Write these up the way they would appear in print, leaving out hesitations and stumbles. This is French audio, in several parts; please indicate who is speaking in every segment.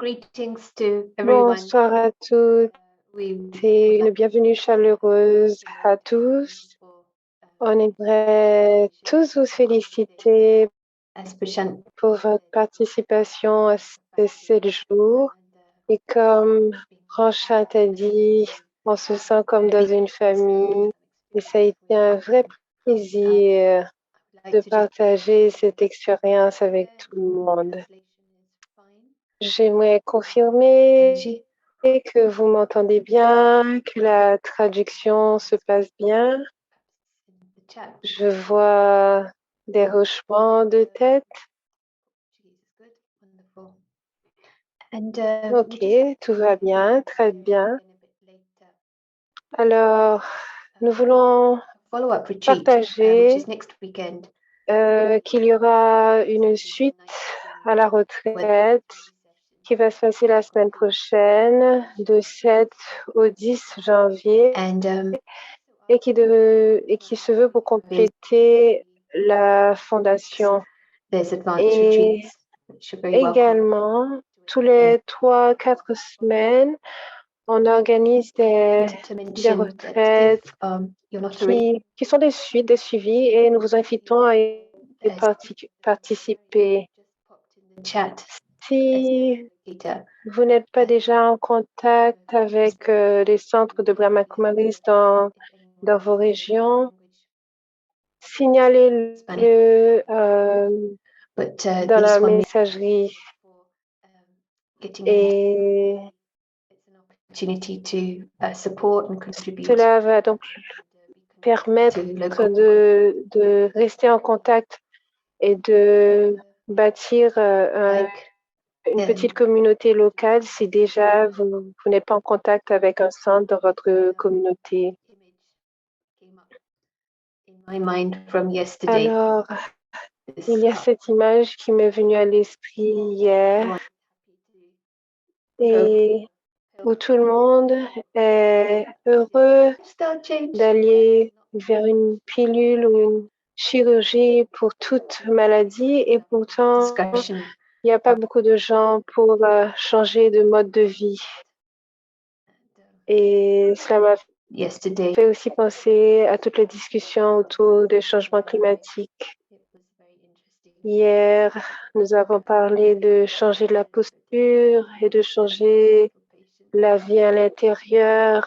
Speaker 1: greetings to everyone.
Speaker 2: Bonsoir à toutes et une bienvenue chaleureuse à tous. On aimerait tous vous féliciter pour votre participation à ces 7 jours. Et comme Franchant a dit, on se sent comme dans une famille. Et ça a été un vrai plaisir de partager cette expérience avec tout le monde. J'aimerais confirmer que vous m'entendez bien, que la traduction se passe bien. Je vois des hochements de tête. Ok, tout va bien, très bien. Alors, nous voulons partager qu'il y aura une suite à la retraite qui va se passer la semaine prochaine, de 7 au 10 janvier, et qui se veut pour compléter la fondation. Et également, tous les 3-4 semaines, on organise des retraites qui sont des suites, des suivis, et nous vous invitons à y participer. Si vous n'êtes pas déjà en contact avec les centres de Brahma Kumaris dans vos régions, signalez-le dans la messagerie. Et cela va donc permettre de rester en contact et de bâtir une petite communauté locale si déjà vous n'êtes pas en contact avec un centre dans votre communauté. Alors, il y a cette image qui m'est venue à l'esprit hier et où tout le monde est heureux d'aller vers une pilule ou une chirurgie pour toute maladie et pourtant il n'y a pas beaucoup de gens pour changer de mode de vie. Et cela m'a fait aussi penser à toutes les discussions autour des changements climatiques. Hier, nous avons parlé de changer de la posture et de changer la vie à l'intérieur.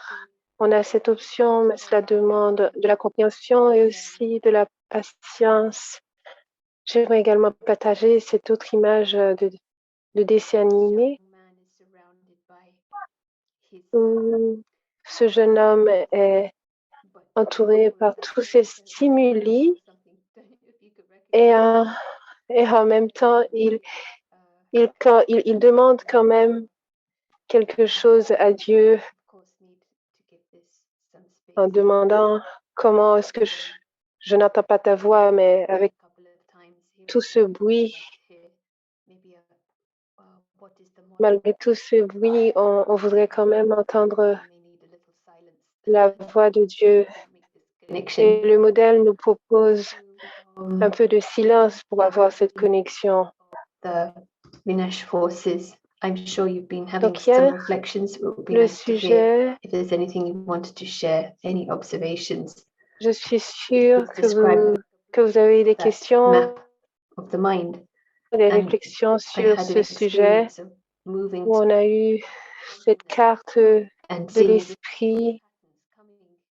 Speaker 2: On a cette option, mais cela demande de la compréhension et aussi de la patience. J'aimerais également partager cette autre image de dessin animé où ce jeune homme est entouré par tous ces stimuli et en même temps, il demande quand même quelque chose à Dieu en demandant comment est-ce que je n'entends pas ta voix, mais avec tout ce bruit, malgré tout ce bruit, on voudrait quand même entendre la voix de Dieu. Et le modèle nous propose un peu de silence pour avoir cette connexion. Donc, il y a le sujet. Je suis sûre que vous avez des questions, des réflexions sur ce sujet où on a eu cette carte de l'esprit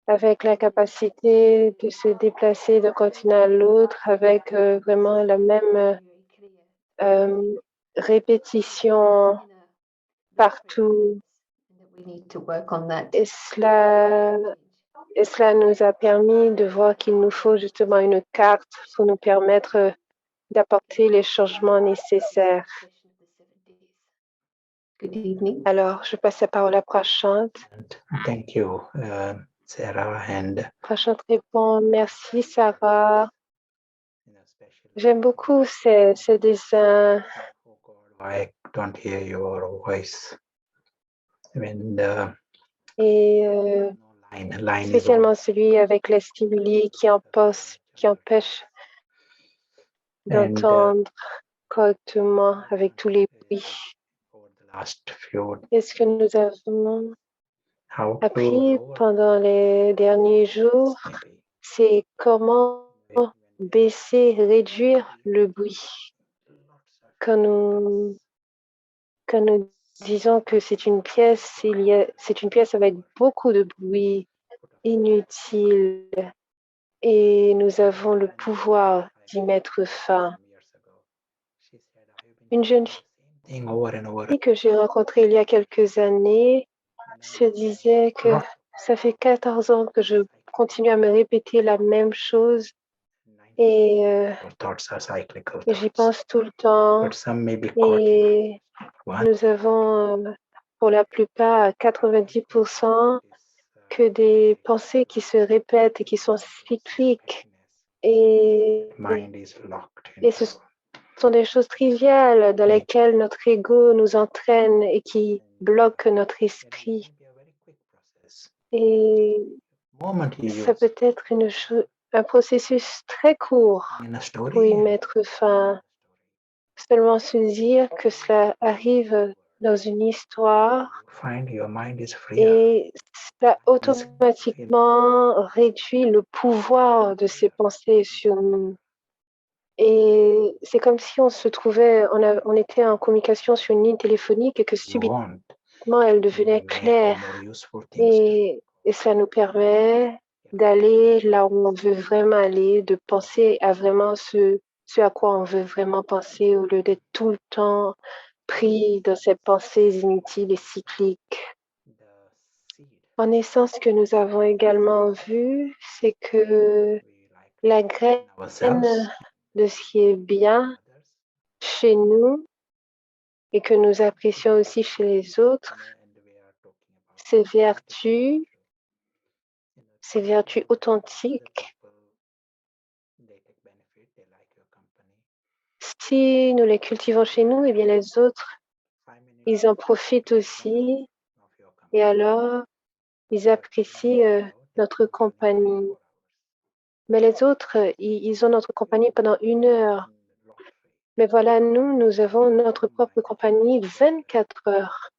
Speaker 2: avec la capacité de se déplacer d'un continent à l'autre avec vraiment la même répétition partout. Et cela nous a permis de voir qu'il nous faut justement une carte pour nous permettre d'apporter les changements nécessaires. Alors, je passe la parole à Prashant.
Speaker 3: Thank you, Sarah. And
Speaker 2: Prashant répond, merci Sarah. J'aime beaucoup ces dessins.
Speaker 3: oh God, I don't hear your voice.
Speaker 2: Et
Speaker 3: line
Speaker 2: spécialement celui avec les stimuli qui empêchent d'entendre correctement avec tous les bruits.
Speaker 3: last few
Speaker 2: Et ce que nous avons
Speaker 3: how to
Speaker 2: appris
Speaker 3: lower
Speaker 2: pendant les derniers jours,
Speaker 3: maybe
Speaker 2: c'est comment baisser, réduire le bruit. Quand nous disons que c'est une pièce, c'est une pièce avec beaucoup de bruit inutile et nous avons le pouvoir d'y mettre fin. Une jeune
Speaker 3: thing over and over
Speaker 2: fille que j'ai rencontrée il y a quelques années se disait que ça fait 14 ans que je continue à me répéter la même chose et
Speaker 3: your thoughts are cyclical
Speaker 2: j'y
Speaker 3: thoughts.
Speaker 2: pense tout le temps.
Speaker 3: But some may be caught
Speaker 2: Et
Speaker 3: one
Speaker 2: nous avons pour la plupart à 90% que des pensées qui se répètent et qui sont cycliques. Et
Speaker 3: mind is locked
Speaker 2: ce
Speaker 3: into
Speaker 2: sont des choses triviales dans lesquelles notre ego nous entraîne et qui bloquent notre esprit. Et
Speaker 3: moment you
Speaker 2: ça
Speaker 3: use
Speaker 2: peut être un processus très court
Speaker 3: in a
Speaker 2: pour y
Speaker 3: story
Speaker 2: mettre fin. Seulement se dire que cela arrive dans une histoire
Speaker 3: find your mind is free.
Speaker 2: et ça automatiquement réduit le pouvoir de ces pensées sur nous. Et c'est comme si on se trouvait, on était en communication sur une ligne téléphonique et que
Speaker 3: You
Speaker 2: subitement
Speaker 3: want
Speaker 2: elle devenait
Speaker 3: make
Speaker 2: claire.
Speaker 3: more useful things
Speaker 2: Et ça nous permet d'aller là où on veut vraiment aller, de penser à vraiment ce à quoi on veut vraiment penser au lieu d'être tout le temps pris dans ces pensées inutiles et cycliques. En essence, ce que nous avons également vu, c'est que la graine
Speaker 3: ourselves
Speaker 2: de ce qui est bien chez nous et que nous apprécions aussi chez les autres, ces vertus authentiques. Si nous les cultivons chez nous, eh bien les autres, ils en profitent aussi et alors ils apprécient notre compagnie. Mais les autres, ils ont notre compagnie pendant 1 heure. Mais voilà, nous avons notre propre compagnie 24 heures.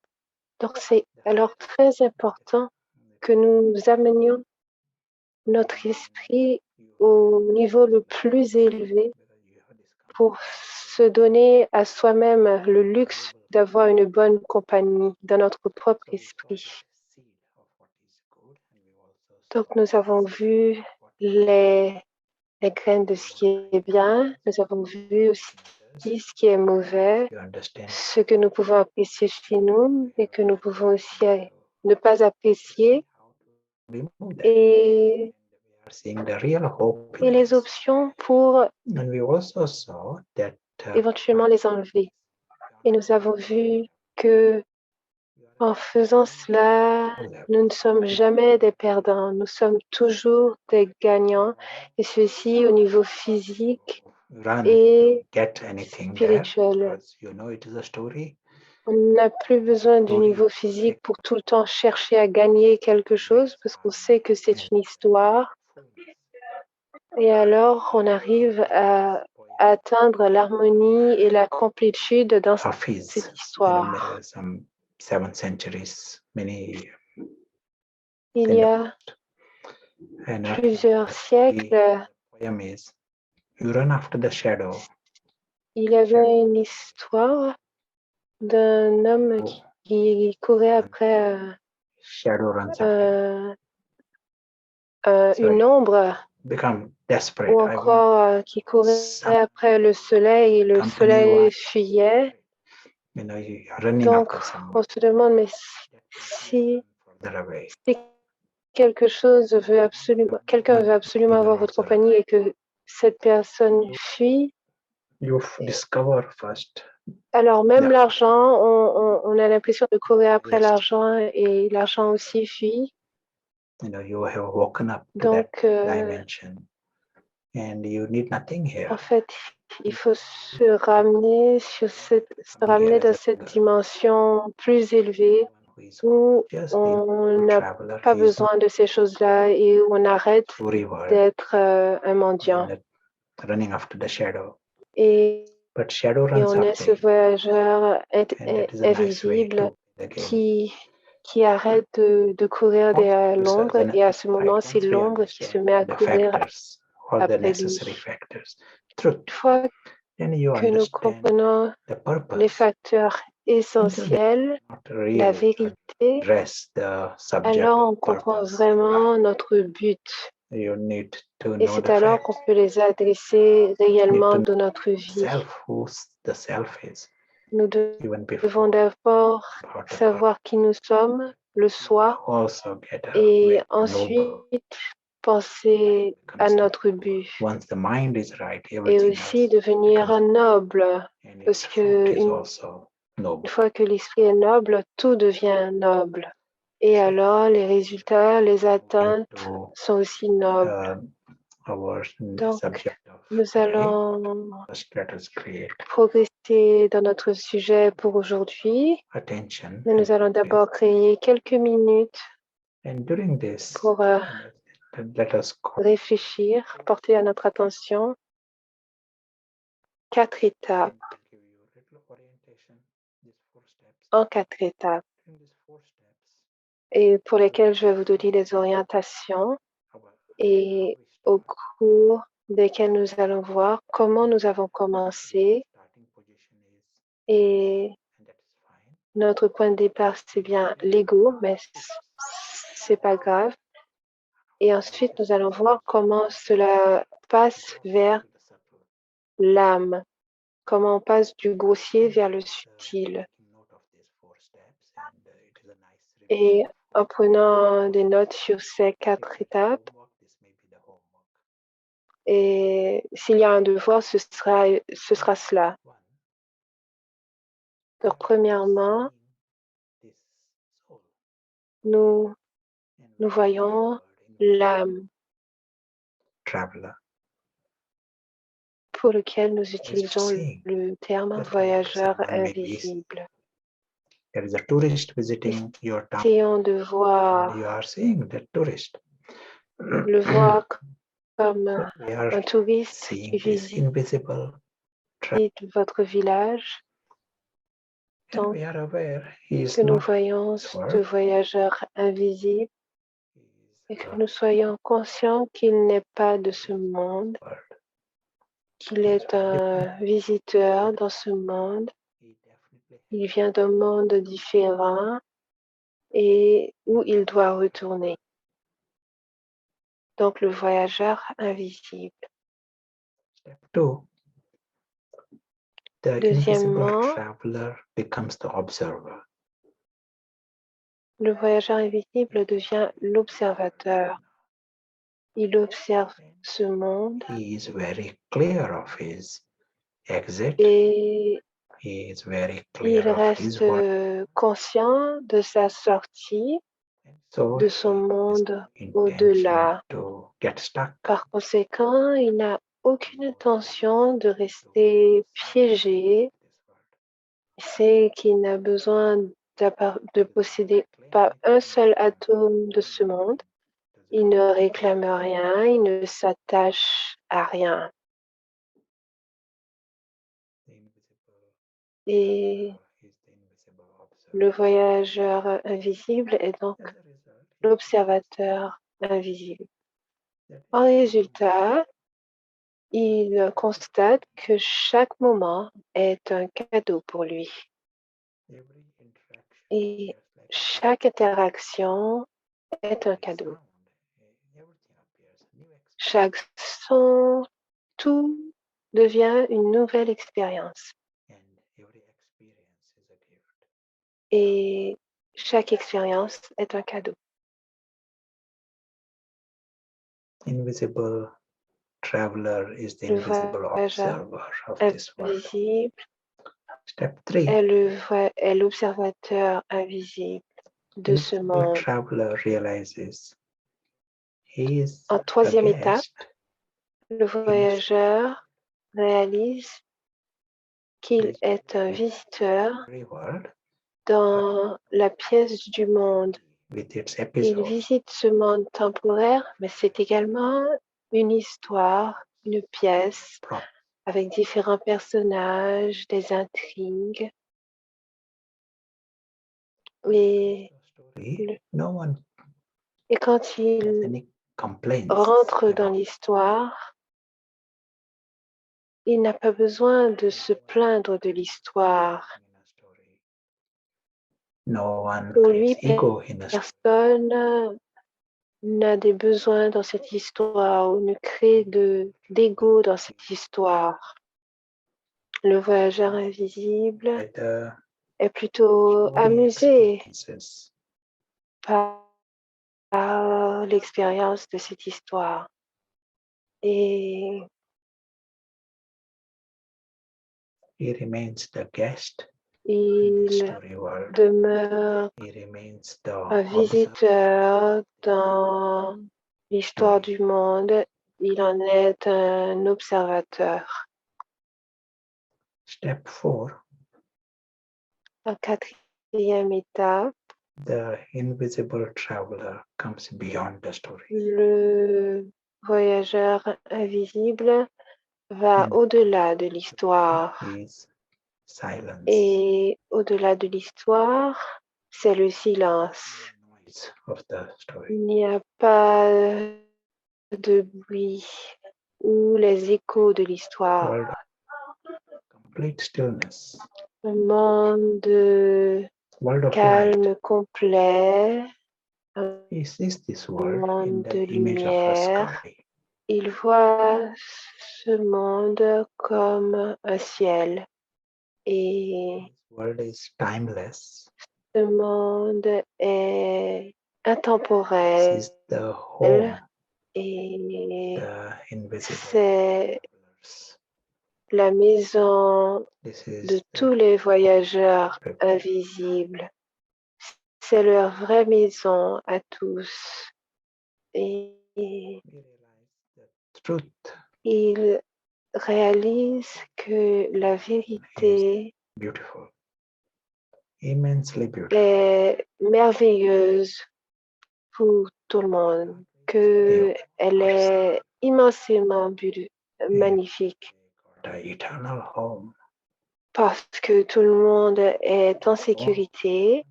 Speaker 2: Donc c'est alors très important que nous amenions notre esprit au niveau le plus élevé pour se donner à soi-même le luxe d'avoir une bonne compagnie dans notre propre esprit. Donc, nous avons vu les graines de ce qui est bien, nous avons vu aussi ce qui est mauvais,
Speaker 3: you understand
Speaker 2: ce que nous pouvons apprécier chez nous et que nous pouvons aussi ne pas apprécier
Speaker 3: remove that.
Speaker 2: et
Speaker 3: We are seeing the real hope in
Speaker 2: les
Speaker 3: this.
Speaker 2: options pour
Speaker 3: And we also saw that
Speaker 2: éventuellement les enlever. Et nous avons vu que en faisant cela, nous ne sommes jamais des perdants, nous sommes toujours des gagnants, et ceci au niveau physique
Speaker 3: run
Speaker 2: et
Speaker 3: get anything there
Speaker 2: spirituel.
Speaker 3: because you know it is a story.
Speaker 2: On n'a plus besoin du niveau physique pour tout le temps chercher à gagner quelque chose parce qu'on sait que c'est une histoire. Et alors, on arrive à atteindre l'harmonie et la complétude dans
Speaker 3: Hafiz,
Speaker 2: cette histoire.
Speaker 3: some 7 centuries, many
Speaker 2: Il y a
Speaker 3: and
Speaker 2: plusieurs siècles,
Speaker 3: poem is you run after the shadow.
Speaker 2: il y avait une histoire d'un homme qui courait après
Speaker 3: Shadow runs after
Speaker 2: une ombre
Speaker 3: become desperate.
Speaker 2: ou encore qui courait
Speaker 3: some
Speaker 2: après le soleil et le soleil fuyait.
Speaker 3: Running
Speaker 2: Donc,
Speaker 3: after someone
Speaker 2: on se demande, mais si
Speaker 3: further away.
Speaker 2: quelqu'un veut absolument avoir votre compagnie et que cette personne fuit,
Speaker 3: You discover first.
Speaker 2: alors même l'argent, on a l'impression de courir après l'argent et l'argent aussi fuit.
Speaker 3: You have woken up to
Speaker 2: Donc,
Speaker 3: that dimension and you need nothing here.
Speaker 2: en fait, il faut se ramener dans cette dimension plus élevée où on n'a pas besoin de ces choses-là et où on arrête d'être un mendiant.
Speaker 3: Running after the shadow.
Speaker 2: Et
Speaker 3: But shadow
Speaker 2: Et
Speaker 3: runs
Speaker 2: on est ce
Speaker 3: uphill,
Speaker 2: voyageur
Speaker 3: and that is a nice way
Speaker 2: invisible
Speaker 3: to play the game.
Speaker 2: qui arrête de courir derrière l'ombre, et à ce moment, c'est
Speaker 3: Once we
Speaker 2: l'ombre qui se met à
Speaker 3: understand the
Speaker 2: courir
Speaker 3: factors, all the
Speaker 2: après lui.
Speaker 3: necessary factors, truth,
Speaker 2: Une fois
Speaker 3: then you
Speaker 2: que nous
Speaker 3: understand
Speaker 2: comprenons
Speaker 3: the purpose.
Speaker 2: les facteurs essentiels,
Speaker 3: Not
Speaker 2: la
Speaker 3: really
Speaker 2: vérité,
Speaker 3: address the subject
Speaker 2: alors on
Speaker 3: of
Speaker 2: comprend
Speaker 3: purpose.
Speaker 2: vraiment notre but.
Speaker 3: You need to
Speaker 2: Et
Speaker 3: know
Speaker 2: c'est
Speaker 3: the
Speaker 2: alors
Speaker 3: facts.
Speaker 2: qu'on peut les adresser réellement
Speaker 3: You need to
Speaker 2: dans notre vie.
Speaker 3: self, who the self is,
Speaker 2: Nous
Speaker 3: even
Speaker 2: devons
Speaker 3: before
Speaker 2: d'abord
Speaker 3: about the
Speaker 2: savoir qui nous sommes, le soi,
Speaker 3: also get a
Speaker 2: et
Speaker 3: way noble.
Speaker 2: ensuite penser à notre but.
Speaker 3: Once the mind is right,
Speaker 2: Et
Speaker 3: everything
Speaker 2: aussi
Speaker 3: else
Speaker 2: devenir
Speaker 3: becomes,
Speaker 2: noble,
Speaker 3: and
Speaker 2: parce
Speaker 3: your
Speaker 2: que
Speaker 3: fruit is
Speaker 2: une
Speaker 3: also noble.
Speaker 2: fois que l'esprit est noble, tout devient noble. Et alors les résultats, les atteintes
Speaker 3: To
Speaker 2: sont aussi nobles.
Speaker 3: our
Speaker 2: Donc,
Speaker 3: subject of
Speaker 2: nous
Speaker 3: today,
Speaker 2: allons
Speaker 3: first let us create
Speaker 2: progresser dans notre sujet pour aujourd'hui,
Speaker 3: attention,
Speaker 2: mais nous allons d'abord créer quelques minutes
Speaker 3: and during this,
Speaker 2: pour
Speaker 3: let us
Speaker 2: réfléchir, porter à notre attention 4 étapes,
Speaker 3: give you a little orientation, these 4 steps.
Speaker 2: en 4 étapes,
Speaker 3: During these 4 steps,
Speaker 2: et pour lesquelles je vais vous donner des orientations et au cours desquelles nous allons voir comment nous avons commencé,
Speaker 3: starting position is,
Speaker 2: et
Speaker 3: and that is fine.
Speaker 2: notre point de départ c'est bien l'ego, mais c'est pas grave. Et ensuite nous allons voir comment cela passe vers
Speaker 3: To the subtle.
Speaker 2: l'âme, comment on passe du grossier vers le subtil.
Speaker 3: Taking note of these 4 steps, and it is a nice
Speaker 2: Et en prenant des notes sur ces 4 étapes,
Speaker 3: homework. This may be the homework.
Speaker 2: et s'il y a un devoir, ce sera cela.
Speaker 3: One,
Speaker 2: Donc, premièrement,
Speaker 3: this soul,
Speaker 2: nous
Speaker 3: and
Speaker 2: voyons l'âme
Speaker 3: traveler,
Speaker 2: pour lequel nous utilisons
Speaker 3: seeing
Speaker 2: le terme
Speaker 3: that
Speaker 2: voyageur
Speaker 3: someone may be-
Speaker 2: invisible.
Speaker 3: There is a tourist visiting your town.
Speaker 2: Essayons de voir,
Speaker 3: You are seeing that tourist.
Speaker 2: le voir comme
Speaker 3: We are
Speaker 2: un touriste qui
Speaker 3: seeing this
Speaker 2: visite
Speaker 3: invisible,
Speaker 2: votre village.
Speaker 3: and
Speaker 2: Donc,
Speaker 3: we are aware he is
Speaker 2: que nous
Speaker 3: not
Speaker 2: voyons
Speaker 3: this
Speaker 2: ce
Speaker 3: world.
Speaker 2: voyageur invisible
Speaker 3: He
Speaker 2: et
Speaker 3: is
Speaker 2: que nous soyons conscients qu'il n'est pas de ce monde,
Speaker 3: world.
Speaker 2: qu'il est un visiteur dans ce monde.
Speaker 3: He definitely
Speaker 2: Il vient d'un monde différent et où il doit retourner. Donc, le voyageur invisible.
Speaker 3: Step 2. The
Speaker 2: Deuxièmement,
Speaker 3: invisible traveler becomes the observer.
Speaker 2: le voyageur invisible devient l'observateur. Il observe ce monde
Speaker 3: He is very clear of his exit.
Speaker 2: et
Speaker 3: He is very
Speaker 2: il
Speaker 3: clear of his
Speaker 2: reste
Speaker 3: world.
Speaker 2: conscient de sa sortie,
Speaker 3: So
Speaker 2: de son
Speaker 3: he has
Speaker 2: monde
Speaker 3: no
Speaker 2: au-delà.
Speaker 3: intention to get stuck.
Speaker 2: Par conséquent, il n'a aucune intention de rester piégé. Il sait qu'il n'a besoin de posséder pas un seul atome de ce monde. Il ne réclame rien, il ne s'attache à rien. Et le voyageur invisible est donc l'observateur invisible. En résultat, il constate que chaque moment est un cadeau pour lui. Et chaque interaction est un cadeau. Chaque son, tout devient une nouvelle expérience. Et chaque expérience est un cadeau.
Speaker 3: Invisible traveler is the
Speaker 2: Le
Speaker 3: invisible
Speaker 2: voyageur
Speaker 3: observer of this world.
Speaker 2: invisible
Speaker 3: Step 3.
Speaker 2: est l'observateur invisible de ce
Speaker 3: Invisible
Speaker 2: monde.
Speaker 3: traveler realizes he is
Speaker 2: En troisième
Speaker 3: a
Speaker 2: étape,
Speaker 3: guest
Speaker 2: le voyageur réalise qu'il est un visiteur
Speaker 3: in every world
Speaker 2: dans la pièce du monde.
Speaker 3: with its
Speaker 2: Il
Speaker 3: episodes.
Speaker 2: visite ce monde temporaire, mais c'est également une histoire, une pièce avec différents personnages, des intrigues. Et quand il rentre dans l'histoire, il n'a pas besoin de se plaindre de l'histoire. Pour lui, personne n'a des besoins dans cette histoire ou ne crée d'ego dans cette histoire. Le voyageur invisible est plutôt amusé par l'expérience de cette histoire. Et il demeure un visiteur dans l'histoire du monde. Il en est un observateur.
Speaker 3: Step 4.
Speaker 2: La quatrième étape.
Speaker 3: The invisible traveler comes beyond the story.
Speaker 2: Le voyageur invisible va au-delà de l'histoire. Et au-delà de l'histoire, c'est le silence. Il n'y a pas de bruit ou les échos de l'histoire. Un monde calme complet, un monde de lumière. Il voit ce monde comme un ciel et ce monde est intemporel et c'est la maison de tous les voyageurs invisibles. C'est leur vraie maison à tous. Et ils réalisent que la vérité est merveilleuse pour tout le monde, qu'elle est immensément magnifique. Parce que tout le monde est en sécurité,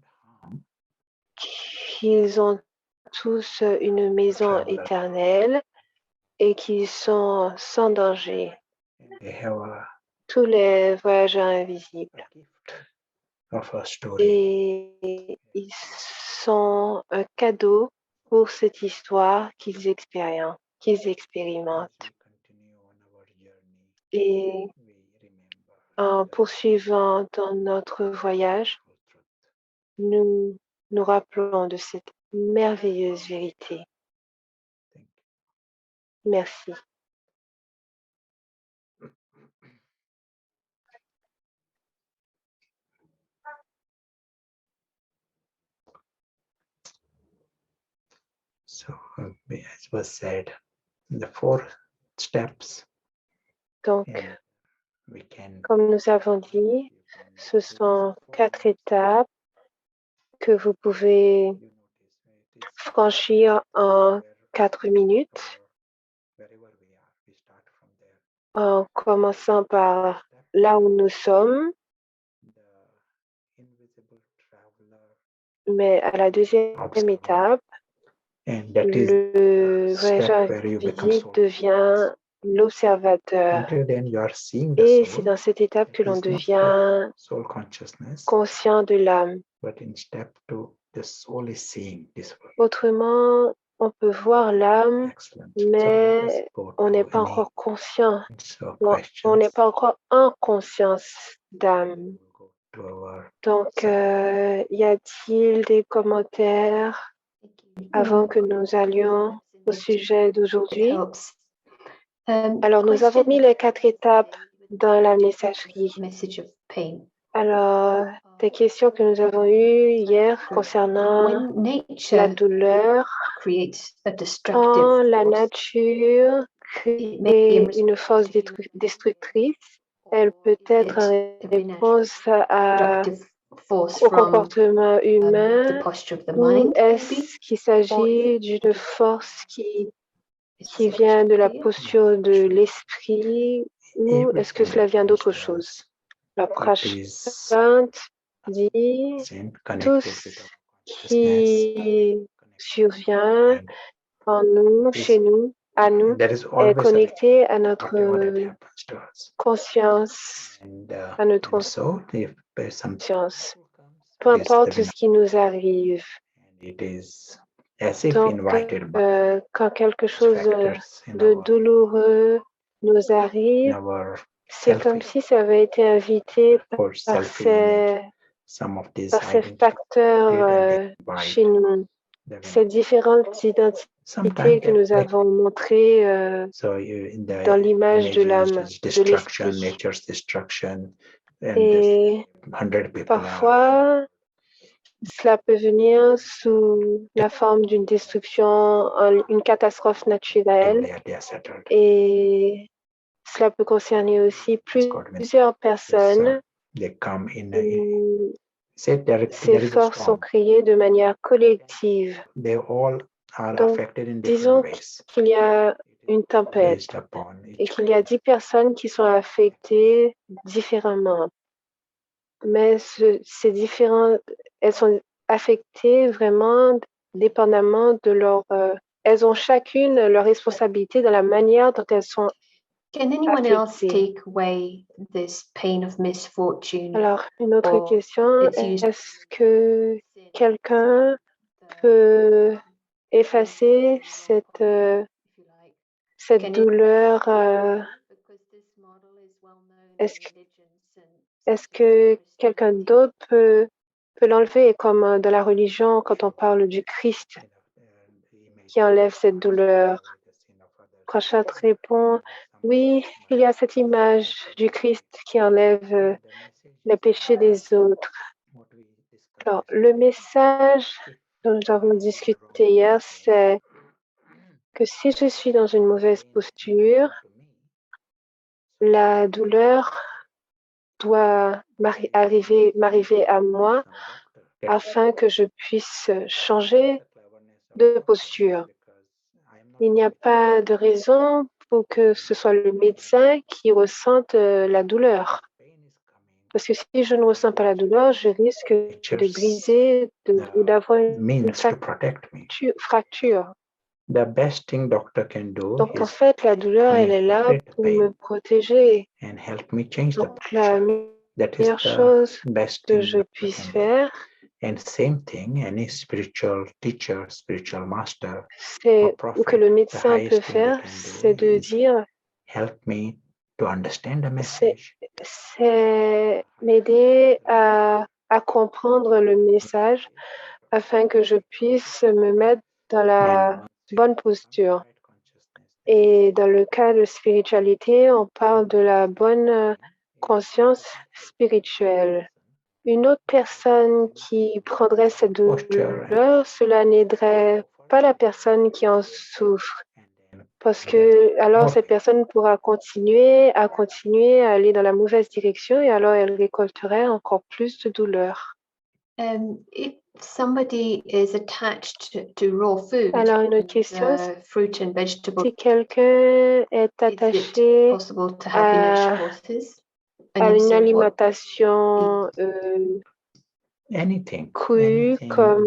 Speaker 2: qu'ils ont tous une maison éternelle et qu'ils sont sans danger. Tous les voyageurs invisibles. Et ils sont un cadeau pour cette histoire qu'ils expérimentent. Et en poursuivant dans notre voyage, nous nous rappelons de cette merveilleuse vérité. Merci.
Speaker 3: So, as was said, the 4 steps.
Speaker 2: Donc, comme nous avons dit, ce sont 4 étapes que vous pouvez franchir en 4 minutes, en commençant par là où nous sommes, mais à la deuxième étape, le voyageur invisible devient l'observateur. Et c'est dans cette étape que l'on devient conscient de l'âme. Autrement, on peut voir l'âme, mais on n'est pas encore conscient. On n'est pas encore en conscience d'âme. Donc, y a-t-il des commentaires avant que nous allions au sujet d'aujourd'hui? Alors, nous avons mis les 4 étapes dans la messagerie. Alors, des questions que nous avons eues hier concernant la douleur. Quand la nature crée une force destructrice, elle peut être en réponse au comportement humain, ou est-ce qu'il s'agit d'une force qui vient de la posture de l'esprit ou est-ce que cela vient d'autre chose? La Prashant dit tout ce qui survient en nous, chez nous, à nous, est connecté à notre conscience, à notre conscience. Peu importe ce qui nous arrive. Donc, quand quelque chose de douloureux nous arrive, c'est comme si ça avait été invité par ces facteurs chez nous, ces différentes identités que nous avons montrées dans l'image de l'âme, de l'esprit. Et parfois, cela peut venir sous la forme d'une destruction, une catastrophe naturelle. Et cela peut concerner aussi plusieurs personnes. Ces forces sont créées de manière collective. Donc, disons qu'il y a une tempête et qu'il y a 10 personnes qui sont affectées différemment. Mais ces différentes, elles sont affectées vraiment dépendamment de leur... elles ont chacune leur responsabilité dans la manière dont elles sont affectées. Alors, une autre question, est-ce que quelqu'un peut effacer cette douleur? Est-ce que quelqu'un d'autre peut l'enlever, comme dans la religion quand on parle du Christ qui enlève cette douleur? Prashant répond, oui, il y a cette image du Christ qui enlève les péchés des autres. Alors, le message dont nous avons discuté hier, c'est que si je suis dans une mauvaise posture, la douleur doit m'arriver à moi afin que je puisse changer de posture. Il n'y a pas de raison pour que ce soit le médecin qui ressente la douleur. Parce que si je ne ressens pas la douleur, je risque de briser ou d'avoir une fracture. Donc, en fait, la douleur, elle est là pour me protéger. Donc, la meilleure chose que je puisse faire, ou que le médecin peut faire, c'est de dire, c'est m'aider à comprendre le message afin que je puisse me mettre dans la bonne posture. Et dans le cas de spiritualité, on parle de la bonne conscience spirituelle. Une autre personne qui prendrait cette douleur, cela n'aiderait pas la personne qui en souffre. Parce que alors cette personne pourra continuer à aller dans la mauvaise direction et alors elle récolterait encore plus de douleur.
Speaker 1: If somebody is attached to raw food,
Speaker 2: alors une autre question,
Speaker 1: fruit and vegetable,
Speaker 2: si quelqu'un est attaché à une alimentation crue comme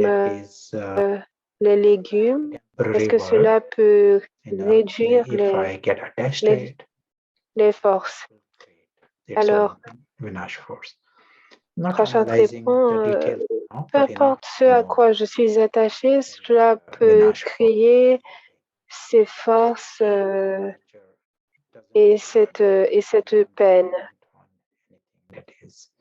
Speaker 2: les légumes, est-ce que cela peut réduire les forces? Alors, Prashant répond, peu importe ce à quoi je suis attaché, cela peut créer ces forces et cette peine.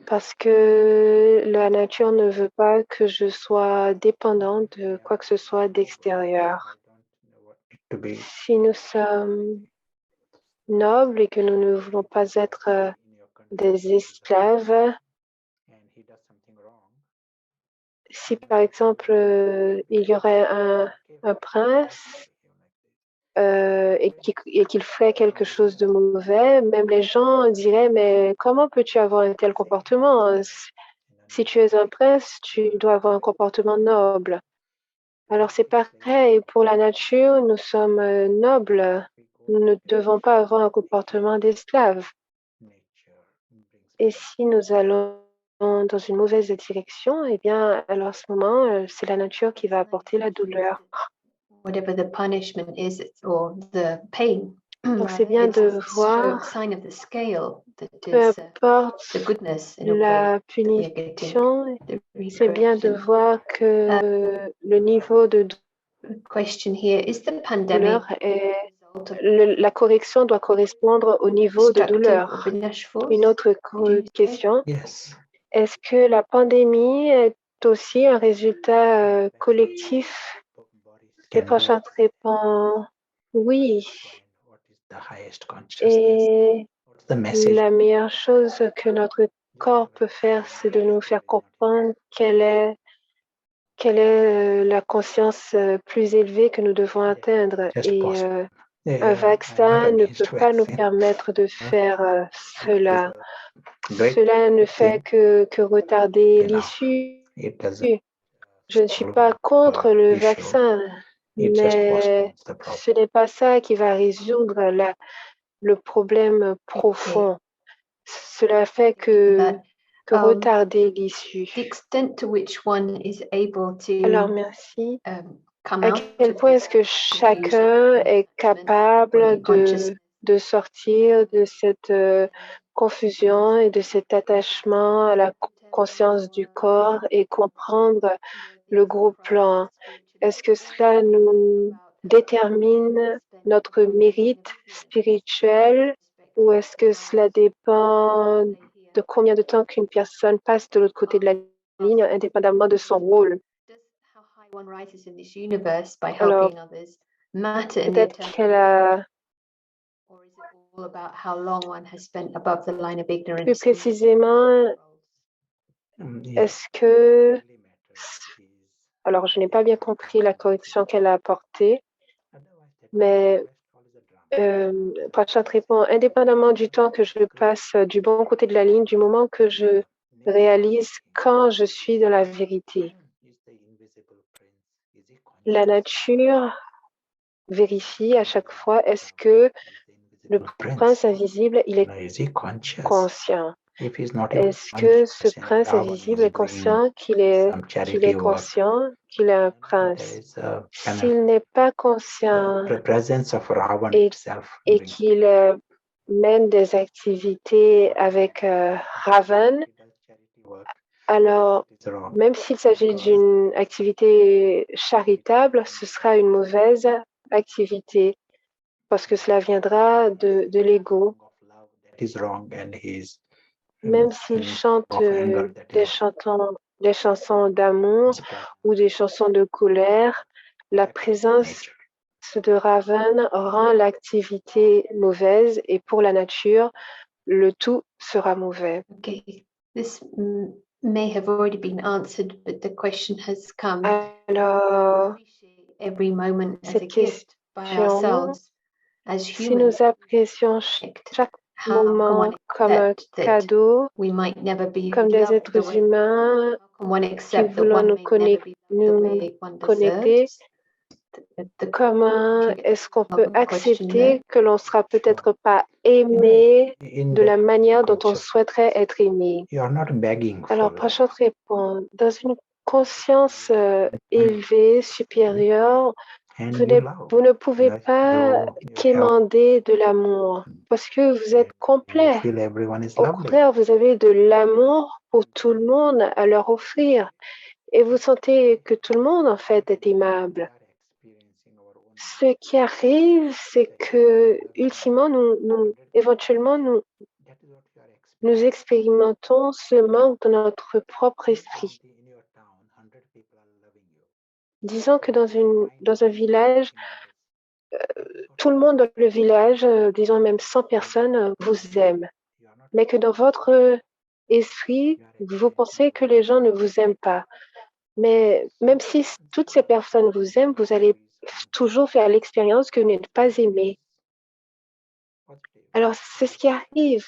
Speaker 2: Parce que la nature ne veut pas que je sois dépendante de quoi que ce soit d'extérieur. Si nous sommes nobles et que nous ne voulons pas être des esclaves, si par exemple il y aurait un prince et qu'il ferait quelque chose de mauvais, même les gens diraient, mais comment peux-tu avoir un tel comportement? Si tu es un prince, tu dois avoir un comportement noble. Alors c'est pareil, pour la nature, nous sommes nobles Nous ne devons pas avoir un comportement d'esclave. Et si nous allons dans une mauvaise direction, eh bien, alors à ce moment, c'est la nature qui va apporter la douleur.
Speaker 1: Whatever the punishment is or the pain,
Speaker 2: Donc, c'est bien de voir, peu importe la punition, c'est bien de voir que le niveau de douleur est la correction doit correspondre au niveau de douleur. Une autre question, est-ce que la pandémie est aussi un résultat collectif? Les prochains répondent oui. Et la meilleure chose que notre corps peut faire, c'est de nous faire comprendre quelle est la conscience plus élevée que nous devons atteindre. Et un vaccin ne peut pas nous permettre de faire cela. Cela ne fait que retarder l'issue. Je ne suis pas contre le vaccin, mais ce n'est pas ça qui va résoudre le problème profond. Cela fait que retarder l'issue. Alors, merci. À quel point est-ce que chacun est capable de sortir de cette confusion et de cet attachement à la conscience du corps et comprendre le gros plan? Est-ce que cela nous détermine notre mérite spirituel ou est-ce que cela dépend de combien de temps qu'une personne passe de l'autre côté de la ligne, indépendamment de son rôle? Alors, peut-être qu'elle a plus précisément, est-ce que... Alors, je n'ai pas bien compris la correction qu'elle a apportée, mais Prashant répond, indépendamment du temps que je passe du bon côté de la ligne, du moment que je réalise quand je suis dans la vérité. La nature vérifie à chaque fois, est-ce que le prince invisible, il est conscient? Est-ce que ce prince invisible est conscient qu'il est conscient qu'il est un prince? S'il n'est pas conscient et qu'il mène des activités avec Raven, alors même s'il s'agit d'une activité charitable, ce sera une mauvaise activité parce que cela viendra de l'ego. Même s'il chante des chansons d'amour ou des chansons de colère, la présence de Raven rend l'activité mauvaise et pour la nature, le tout sera mauvais.
Speaker 1: Okay. This may have already been answered, but the question has come.
Speaker 2: Alors,
Speaker 1: Every moment as a gift by ourselves as humans.
Speaker 2: Si nous apprécions chaque moment comme un cadeau, comme des êtres humains qui voulons nous connecter, comment est-ce qu'on peut accepter que l'on ne sera peut-être pas aimé de la manière dont on souhaiterait être aimé? Alors, Prashant répond, dans une conscience élevée, supérieure, vous ne pouvez pas quémander de l'amour parce que vous êtes complet. Au contraire, vous avez de l'amour pour tout le monde à leur offrir et vous sentez que tout le monde, en fait, est aimable. Ce qui arrive, c'est que, ultimement, éventuellement, nous expérimentons ce manque dans notre propre esprit. Disons que dans un village, tout le monde dans le village, disons même 100 personnes, vous aiment. Mais que dans votre esprit, vous pensez que les gens ne vous aiment pas. Mais même si toutes ces personnes vous aiment, vous allez toujours faire l'expérience que vous n'êtes pas aimé. Alors, c'est ce qui arrive.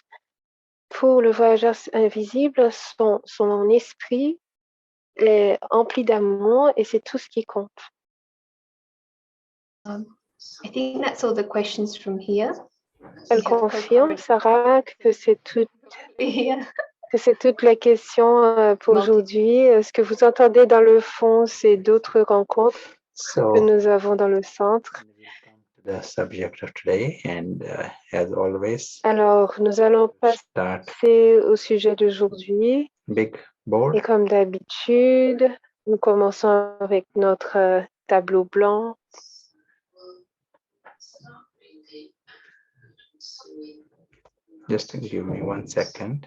Speaker 2: Pour le voyageur invisible, son esprit est empli d'amour et c'est tout ce qui compte.
Speaker 1: I think that's all the questions from here.
Speaker 2: Elle confirme, Sarah, que c'est toutes les questions pour aujourd'hui. Ce que vous entendez dans le fond, c'est d'autres rencontres que nous avons dans le centre.
Speaker 3: The subject of today, and as always,
Speaker 2: alors, nous allons passer au sujet d'aujourd'hui.
Speaker 3: Big board.
Speaker 2: Et comme d'habitude, nous commençons avec notre tableau blanc.
Speaker 3: Just give me 1 second.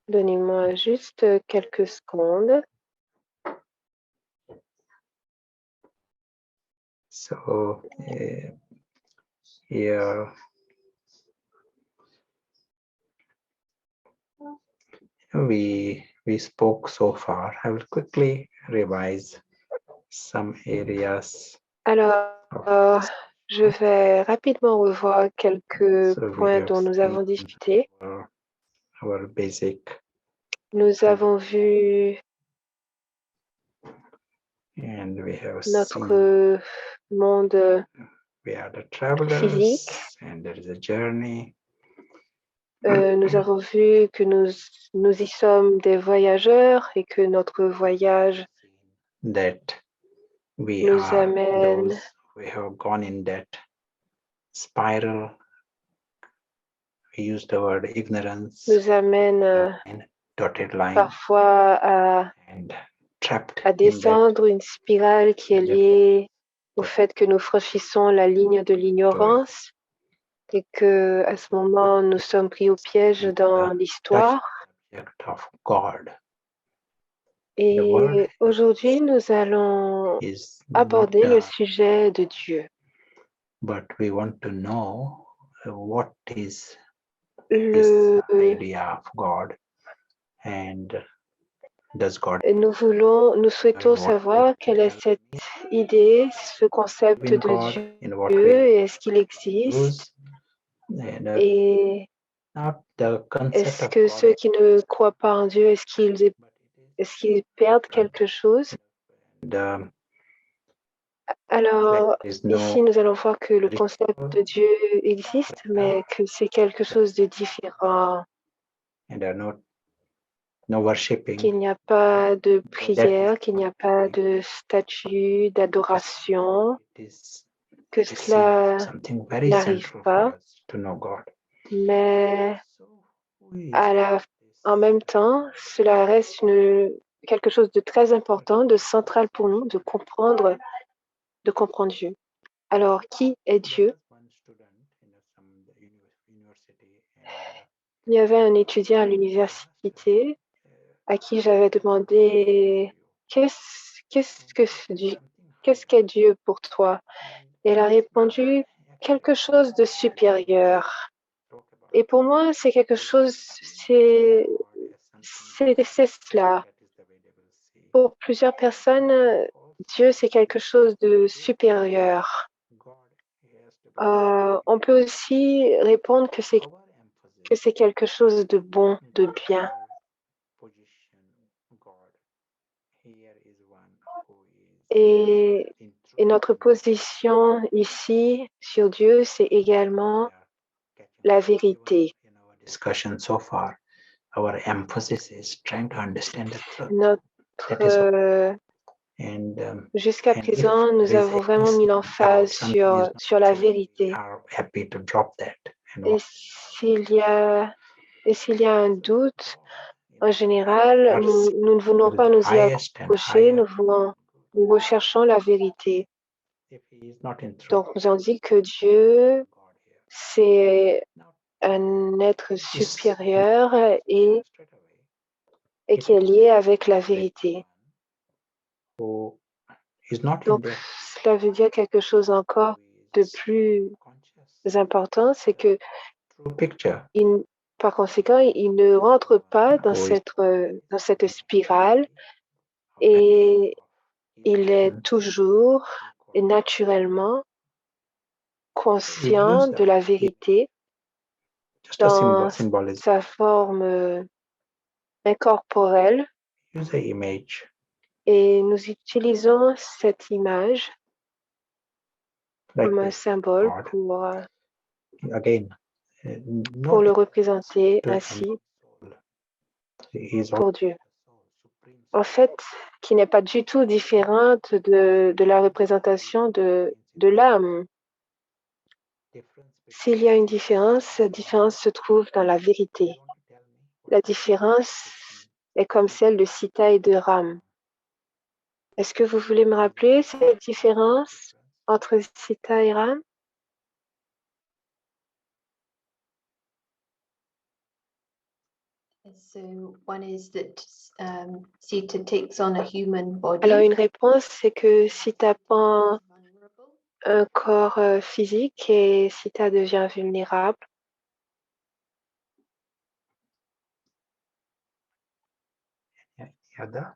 Speaker 2: Donnez-moi juste quelques secondes.
Speaker 3: So here we spoke so far. I will quickly revise some areas.
Speaker 2: Alors, je vais rapidement revoir quelques points dont nous avons discuté.
Speaker 3: Our basic.
Speaker 2: Nous avons vu
Speaker 3: and we have
Speaker 2: notre monde
Speaker 3: we are the travelers,
Speaker 2: physique.
Speaker 3: And there is a journey.
Speaker 2: Nous avons vu que nous y sommes des voyageurs et que notre voyage
Speaker 3: that we
Speaker 2: nous
Speaker 3: are
Speaker 2: amène
Speaker 3: those we have gone in that spiral. We use the word ignorance.
Speaker 2: Nous amène
Speaker 3: dotted line
Speaker 2: parfois à descendre une spirale qui est liée au fait que nous franchissons la ligne de l'ignorance et que à ce moment nous sommes pris au piège dans l'histoire. Et aujourd'hui nous allons aborder le sujet de Dieu.
Speaker 3: But we want to know what is this idea of God and does God.
Speaker 2: Et nous souhaitons savoir quelle est cette idée, ce concept de Dieu, et est-ce qu'il existe, et est-ce que ceux qui ne croient pas en Dieu, est-ce qu'ils perdent quelque chose? Alors, ici, nous allons voir que le concept de Dieu existe, mais que c'est quelque chose de différent. Qu'il n'y a pas de prière, qu'il n'y a pas de statue, d'adoration, que cela n'arrive pas, mais en même temps, cela reste quelque chose de très important, de central pour nous, de comprendre Dieu. Alors, qui est Dieu? Il y avait un étudiant à l'université à qui j'avais demandé qu'est-ce qu'est Dieu pour toi? Et elle a répondu quelque chose de supérieur. Et pour moi, c'est quelque chose, c'est cela. Pour plusieurs personnes, Dieu, c'est quelque chose de supérieur. On peut aussi répondre que c'est quelque chose de bon, de bien. Et notre position ici sur Dieu, c'est également la vérité. Jusqu'à présent, nous avons vraiment mis l'emphase sur la vérité. Et s'il y a un doute, en général, nous ne voulons pas nous y accrocher, nous recherchons la vérité. Donc, nous avons dit que Dieu, c'est un être supérieur et qui est lié avec la vérité. Donc, cela veut dire quelque chose encore de plus important, c'est que par conséquent, il ne rentre pas dans cette spirale et il est toujours et naturellement conscient de la vérité dans sa forme incorporelle. Et nous utilisons cette image comme un symbole
Speaker 3: God.
Speaker 2: pour
Speaker 3: Again,
Speaker 2: le
Speaker 3: not
Speaker 2: représenter
Speaker 3: to
Speaker 2: ainsi
Speaker 3: soul. He is
Speaker 2: pour Dieu. En fait, qui n'est pas du tout différente de la représentation de l'âme. S'il y a une différence, cette différence se trouve dans la vérité. La différence est comme celle de Sita et de Ram. Est-ce que vous voulez me rappeler cette différence entre Sita et Ram?
Speaker 1: So one is that Sita takes on a human body.
Speaker 2: Alors une réponse, c'est que Sita prend un corps physique et Sita devient vulnérable.
Speaker 3: Yada?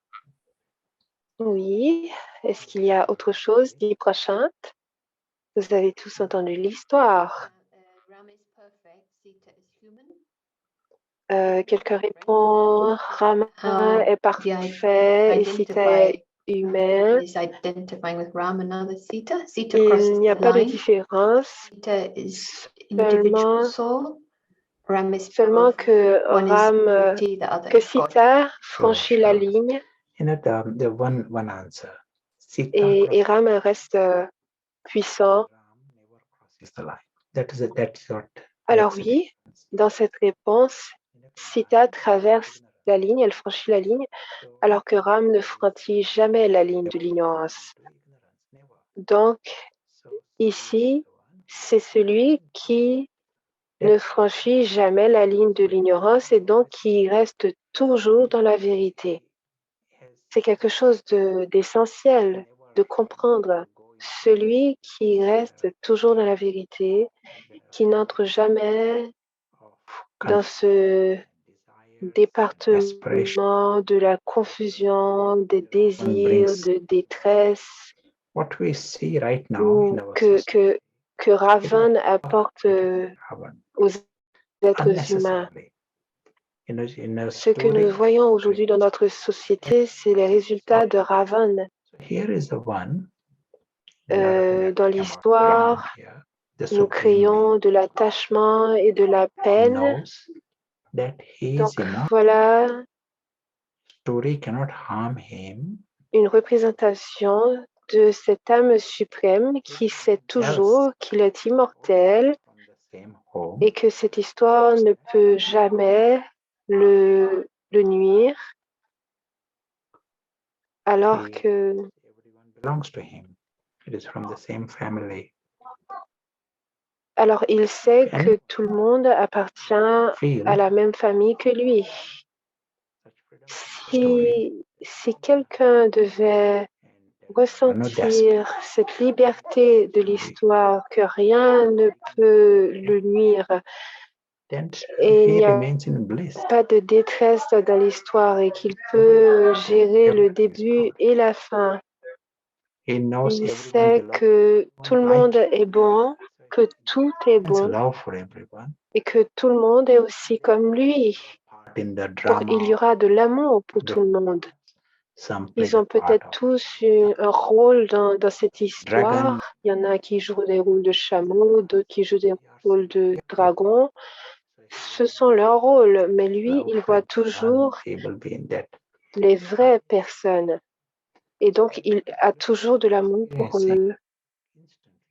Speaker 2: Oui. Est-ce qu'il y a autre chose dit prochain? Vous avez tous entendu l'histoire. Quelqu'un répond, Rama est parfait et Sita est humain. Il n'y a pas de différence, seulement que Sita franchit la ligne
Speaker 3: The one answer.
Speaker 2: et Ram reste puissant. Alors oui, dans cette réponse, Sita traverse la ligne, elle franchit la ligne, alors que Ram ne franchit jamais la ligne de l'ignorance. Donc, ici, c'est celui qui ne franchit jamais la ligne de l'ignorance et donc qui reste toujours dans la vérité. C'est quelque chose d'essentiel de comprendre. Celui qui reste toujours dans la vérité, qui n'entre jamais dans ce département de la confusion, des désirs, de détresse, que Ravan apporte aux êtres humains. Ce que nous voyons aujourd'hui dans notre société, c'est les résultats de Ravan. Dans l'histoire, nous créons de l'attachement et de la peine. Donc voilà une représentation de cette âme suprême qui sait toujours qu'il est immortel et que cette histoire ne peut jamais le nuire, alors que alors il sait que tout le monde appartient à la même famille que lui. Si quelqu'un devait ressentir cette liberté de l'histoire, que rien ne peut le nuire, et il n'y a pas de détresse dans l'histoire et qu'il peut gérer le début et la fin. Il sait que tout le monde est bon, que tout est bon et que tout le monde est aussi comme lui. Donc, il y aura de l'amour pour tout le monde. Ils ont peut-être tous un rôle dans cette histoire. Il y en a qui jouent des rôles de chameau, d'autres qui jouent des rôles de dragon. Ce sont leurs rôles, mais lui, il voit toujours les vraies personnes. Et donc, il a toujours de l'amour pour eux.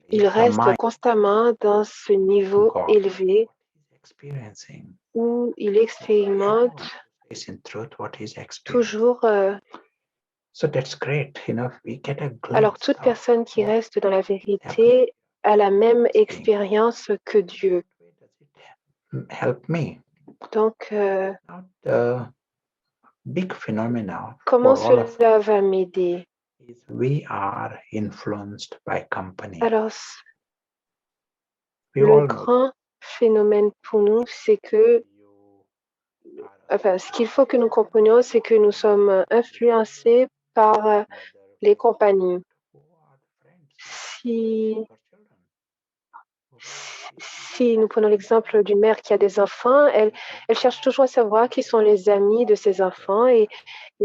Speaker 2: Il reste constamment dans ce niveau élevé où il expérimente toujours. Alors, toute personne qui reste dans la vérité a la même expérience que Dieu. Donc, comment cela va m'aider? Alors, le grand phénomène pour nous, c'est que, ce qu'il faut que nous comprenions, c'est que nous sommes influencés par les compagnies. Si nous prenons l'exemple d'une mère qui a des enfants, elle cherche toujours à savoir qui sont les amis de ses enfants et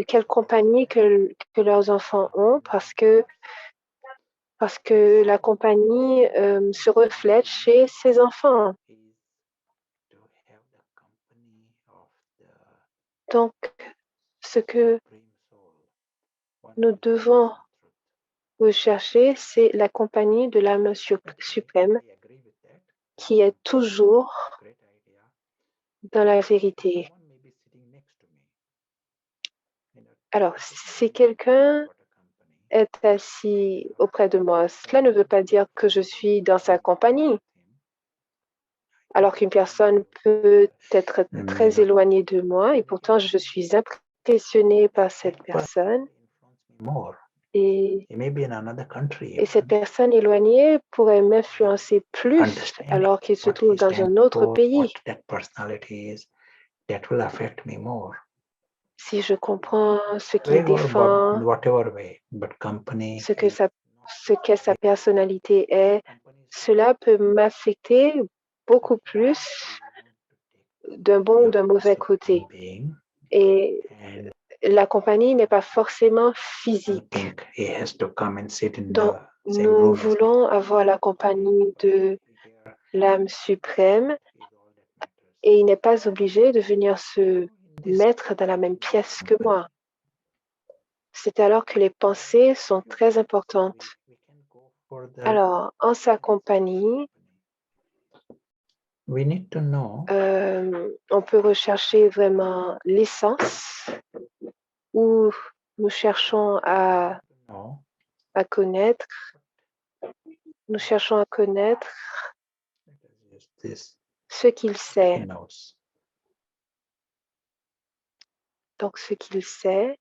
Speaker 2: quelle compagnie que leurs enfants ont, parce que parce que la compagnie se reflète chez ses enfants. Donc, ce que nous devons rechercher, c'est la compagnie de l'âme suprême qui est toujours dans la vérité. Alors, si quelqu'un est assis auprès de moi, cela ne veut pas dire que je suis dans sa compagnie. Alors qu'une personne peut être très éloignée de moi et pourtant je suis impressionnée par cette personne. Et cette personne éloignée pourrait m'influencer plus alors qu'il se trouve dans un autre pays. Si je comprends ce qu'il défend, ce qu'est sa personnalité est, cela peut m'affecter beaucoup plus d'un bon ou d'un mauvais côté. Et la compagnie n'est pas forcément physique. Donc, nous voulons avoir la compagnie de l'âme suprême et il n'est pas obligé de venir se mettre dans la même pièce que moi. C'est alors que les pensées sont très importantes. Alors, en sa compagnie, on peut rechercher vraiment l'essence où nous cherchons à connaître. Nous cherchons à connaître ce qu'il sait. Donc, ce qu'il sait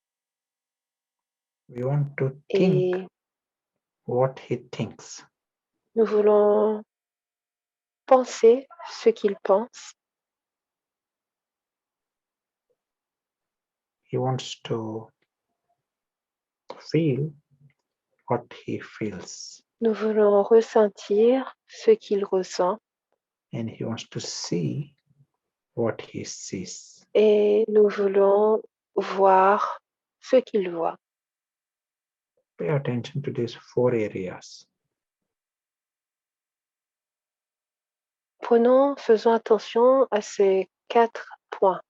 Speaker 2: et nous voulons penser ce qu'il pense.
Speaker 3: He wants to feel what he feels.
Speaker 2: Nous voulons ressentir ce qu'il ressent.
Speaker 3: And he wants to see what he sees.
Speaker 2: Et nous voulons voir ce qu'il voit.
Speaker 3: Pay attention to these 4 areas.
Speaker 2: Faisons attention à ces 4 points.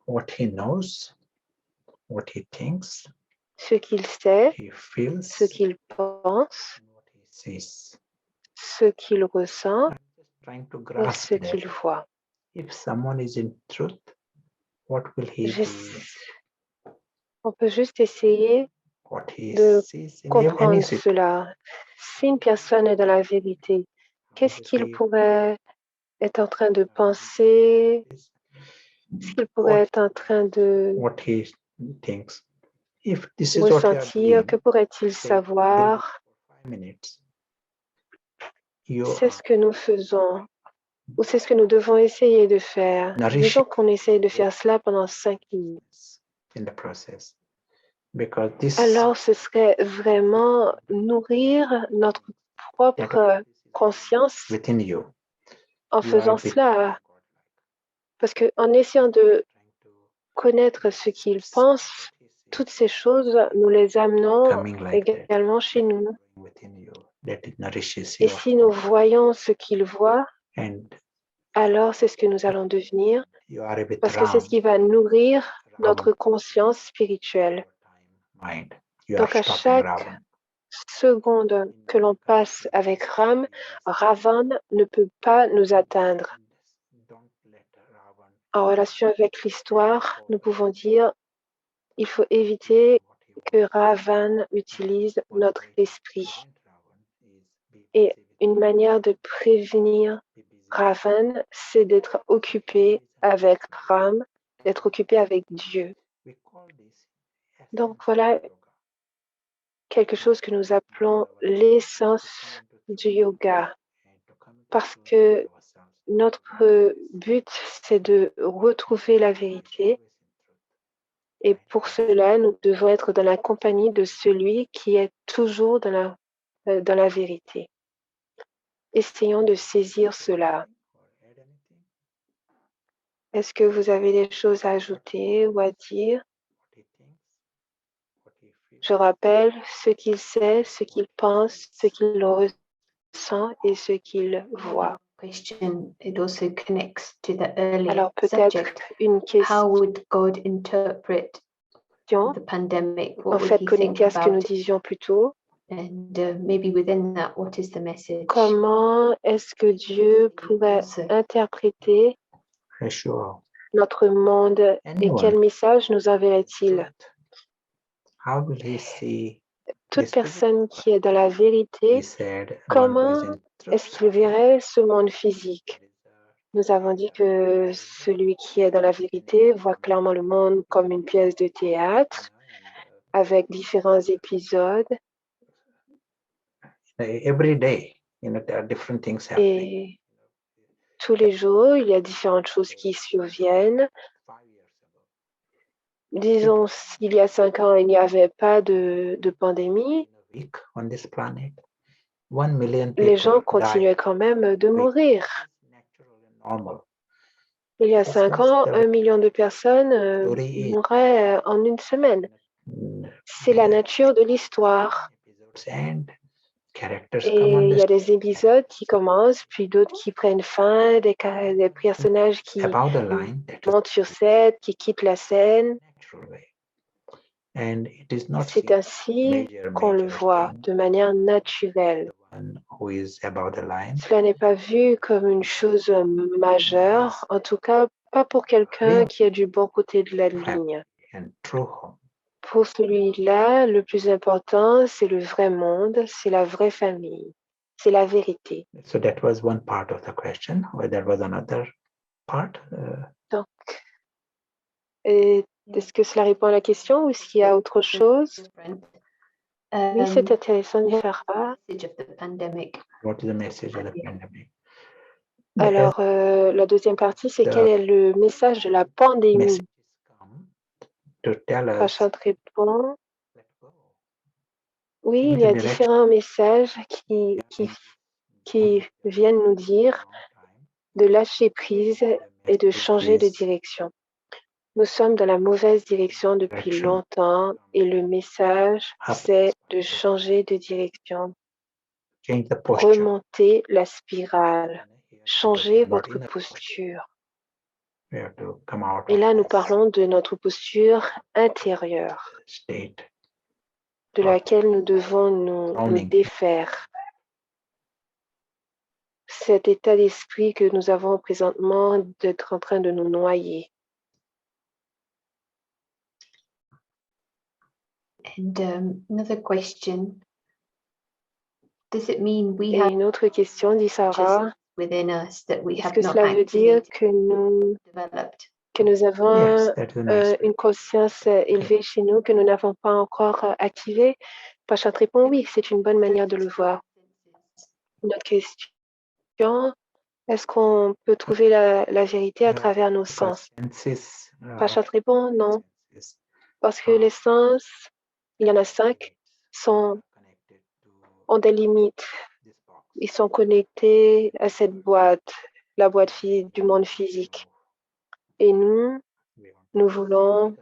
Speaker 3: What he knows, what he thinks,
Speaker 2: ce qu'il sait,
Speaker 3: he feels,
Speaker 2: ce qu'il pense,
Speaker 3: what he sees.
Speaker 2: Ce qu'il ressent
Speaker 3: Trying to
Speaker 2: et
Speaker 3: grasp
Speaker 2: ce qu'il
Speaker 3: that.
Speaker 2: voit.
Speaker 3: If someone is in truth, what will he be?
Speaker 2: On peut juste essayer
Speaker 3: What he
Speaker 2: de
Speaker 3: sees in
Speaker 2: comprendre
Speaker 3: any
Speaker 2: cela. Si une personne est dans la vérité, qu'est-ce qu'il pourrait être en train de penser? Est-ce qu'il pourrait être en train de
Speaker 3: what he thinks. If this is what
Speaker 2: ressentir? Que pourrait-il savoir?
Speaker 3: 5 minutes,
Speaker 2: C'est ce que nous faisons ou c'est ce que nous devons essayer de faire. Disons qu'on essaye de faire cela pendant 5 minutes.
Speaker 3: In the process. Because this
Speaker 2: Alors, ce serait vraiment nourrir notre propre conscience
Speaker 3: within you.
Speaker 2: en faisant cela. Parce qu'en essayant de connaître ce qu'il pense, toutes ces choses, nous les amenons également chez nous. Et si nous voyons ce qu'il voit, alors c'est ce que nous allons devenir, parce que c'est ce qui va nourrir notre conscience spirituelle. Donc à chaque seconde que l'on passe avec Ram, Ravan ne peut pas nous atteindre. En relation avec l'histoire, nous pouvons dire il faut éviter que Ravan utilise notre esprit. Et une manière de prévenir Ravan, c'est d'être occupé avec Ram, d'être occupé avec Dieu. Donc voilà quelque chose que nous appelons l'essence du yoga, parce que notre but, c'est de retrouver la vérité. Et pour cela, nous devons être dans la compagnie de celui qui est toujours dans la vérité. Essayons de saisir cela. Est-ce que vous avez des choses à ajouter ou à dire? Je rappelle ce qu'il sait, ce qu'il pense, ce qu'il ressent et ce qu'il voit.
Speaker 1: Question, it also connects to the earlier
Speaker 2: Alors peut-être
Speaker 1: subject.
Speaker 2: une
Speaker 1: How
Speaker 2: question
Speaker 1: would God interpret the pandemic? What
Speaker 2: en
Speaker 1: would
Speaker 2: fait
Speaker 1: he
Speaker 2: connectée
Speaker 1: think
Speaker 2: à ce que nous
Speaker 1: about it?
Speaker 2: disions plus tôt.
Speaker 1: And maybe within that, what is the message?
Speaker 2: Comment est-ce que Dieu pourrait interpréter
Speaker 3: Sure.
Speaker 2: notre monde et
Speaker 3: Anyone.
Speaker 2: quel message nous enverrait-il?
Speaker 3: How will he see
Speaker 2: Toute
Speaker 3: this
Speaker 2: personne qui est dans la vérité,
Speaker 3: He said, one who
Speaker 2: comment
Speaker 3: is in
Speaker 2: est-ce
Speaker 3: truth.
Speaker 2: qu'il verrait ce monde physique? Nous avons dit que celui qui est dans la vérité voit clairement le monde comme une pièce de théâtre avec différents épisodes.
Speaker 3: Every day, there are different things happening.
Speaker 2: Et tous les jours, il y a différentes choses qui surviennent.
Speaker 3: 5 years ago,
Speaker 2: Disons, s'il y a 5 ans, il n'y avait pas de pandémie,
Speaker 3: in a week on this planet, 1 million
Speaker 2: les gens
Speaker 3: people
Speaker 2: continuaient
Speaker 3: died.
Speaker 2: quand même de mourir.
Speaker 3: It's natural and normal.
Speaker 2: Il y a
Speaker 3: This
Speaker 2: 5
Speaker 3: was
Speaker 2: ans,
Speaker 3: the
Speaker 2: 1 million de personnes
Speaker 3: story is.
Speaker 2: mouraient en une semaine. C'est la nature de l'histoire.
Speaker 3: Episodes end, characters come
Speaker 2: Et
Speaker 3: on
Speaker 2: il y a
Speaker 3: the
Speaker 2: des épisodes qui commencent, puis d'autres qui prennent fin, des personnages qui
Speaker 3: about the line that is
Speaker 2: montent sur scène, qui quittent la scène.
Speaker 3: natural way. And it is not
Speaker 2: C'est ainsi qu'on le voit
Speaker 3: thing,
Speaker 2: de manière naturelle.
Speaker 3: the one who is about the line.
Speaker 2: Cela n'est pas vu comme une chose majeure, en tout cas pas pour quelqu'un qui est du bon côté de la ligne.
Speaker 3: And true home.
Speaker 2: Pour celui-là, le plus important, c'est le vrai monde, c'est la vraie famille, c'est la vérité.
Speaker 3: So that was one part of the question. Whether there was another part.
Speaker 2: Donc, est-ce que cela répond à la question ou s'il y a autre chose? Oui, c'est intéressant de faire ça.
Speaker 3: What is the message of the pandemic?
Speaker 2: Alors, la deuxième partie, c'est quel est le message de la pandémie?
Speaker 3: To tell us,
Speaker 2: Prashant répond,
Speaker 3: let go.
Speaker 2: oui, il y a différents messages qui viennent nous dire de lâcher prise et de changer de direction. Nous sommes dans la mauvaise direction depuis longtemps et le message, c'est de changer de direction.
Speaker 3: Change the posture.
Speaker 2: Remonter la spirale, changer votre posture.
Speaker 3: We have to come out
Speaker 2: Et
Speaker 3: of
Speaker 2: là, nous
Speaker 3: this
Speaker 2: parlons de notre posture intérieure,
Speaker 3: state.
Speaker 2: de laquelle nous devons nous défaire. Cet état d'esprit que nous avons présentement d'être en train de nous noyer.
Speaker 1: And another question. Does it mean we
Speaker 2: Et
Speaker 1: have
Speaker 2: une autre question, dit Sarah,
Speaker 1: within us that we
Speaker 2: est-ce
Speaker 1: have
Speaker 2: que
Speaker 1: not
Speaker 2: cela veut dire
Speaker 1: activated,
Speaker 2: que nous avons
Speaker 3: Yes, that's a nice
Speaker 2: une conscience élevée chez nous que nous n'avons pas encore activée? Prashant répond oui, c'est une bonne manière de le voir. Une autre question, est-ce qu'on peut trouver la vérité à travers nos sens? Prashant répond non, parce que les sens, il y en a 5, ont des limites. Ils sont connectés à cette boîte, la boîte du monde physique. Et nous voulons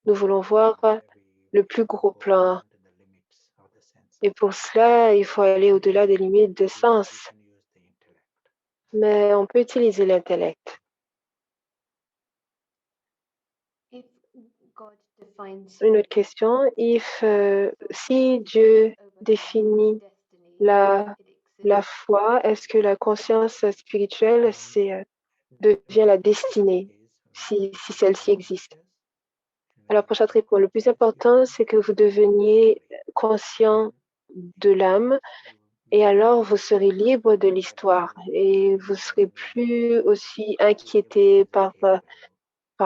Speaker 2: voir le plus gros plan. Et pour cela, il faut aller au-delà des limites de sens. Mais on peut utiliser l'intellect. Une autre question, si Dieu définit la foi, est-ce que la conscience spirituelle devient la destinée, si celle-ci existe? Alors, prochaine réponse, le plus important, c'est que vous deveniez conscient de l'âme et alors vous serez libre de l'histoire et vous serez plus aussi inquiété par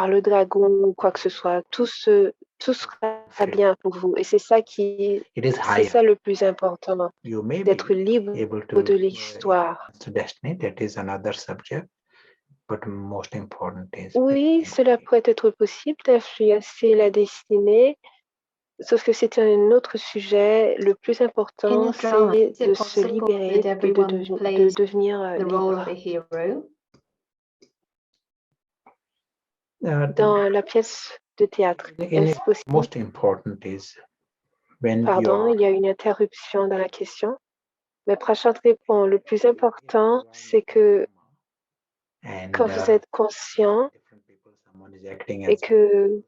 Speaker 2: le dragon ou quoi que ce soit. Tout sera bien pour vous et c'est ça le plus important, d'être libre de l'histoire. Oui, cela pourrait être possible d'influencer la destinée, sauf que c'est un autre sujet. Le plus important, c'est de se libérer et de devenir libre. Dans la pièce de théâtre. Est-ce possible?
Speaker 3: Most important is when
Speaker 2: Pardon, il y a une interruption dans la question. Mais Prashant répond, le plus important, c'est que quand vous êtes conscient et que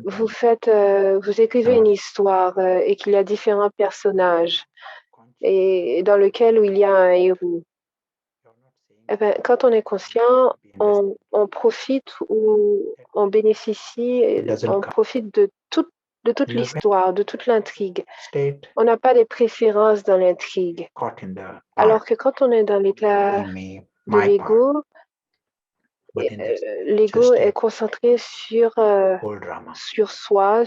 Speaker 2: vous écrivez une histoire et qu'il y a différents personnages et dans lequel il y a un héros. Eh ben, quand on est conscient, on profite ou on bénéficie, on profite de toute l'histoire, de toute l'intrigue. On n'a pas des préférences dans l'intrigue. Alors que quand on est dans l'état de l'ego, l'ego est concentré sur soi,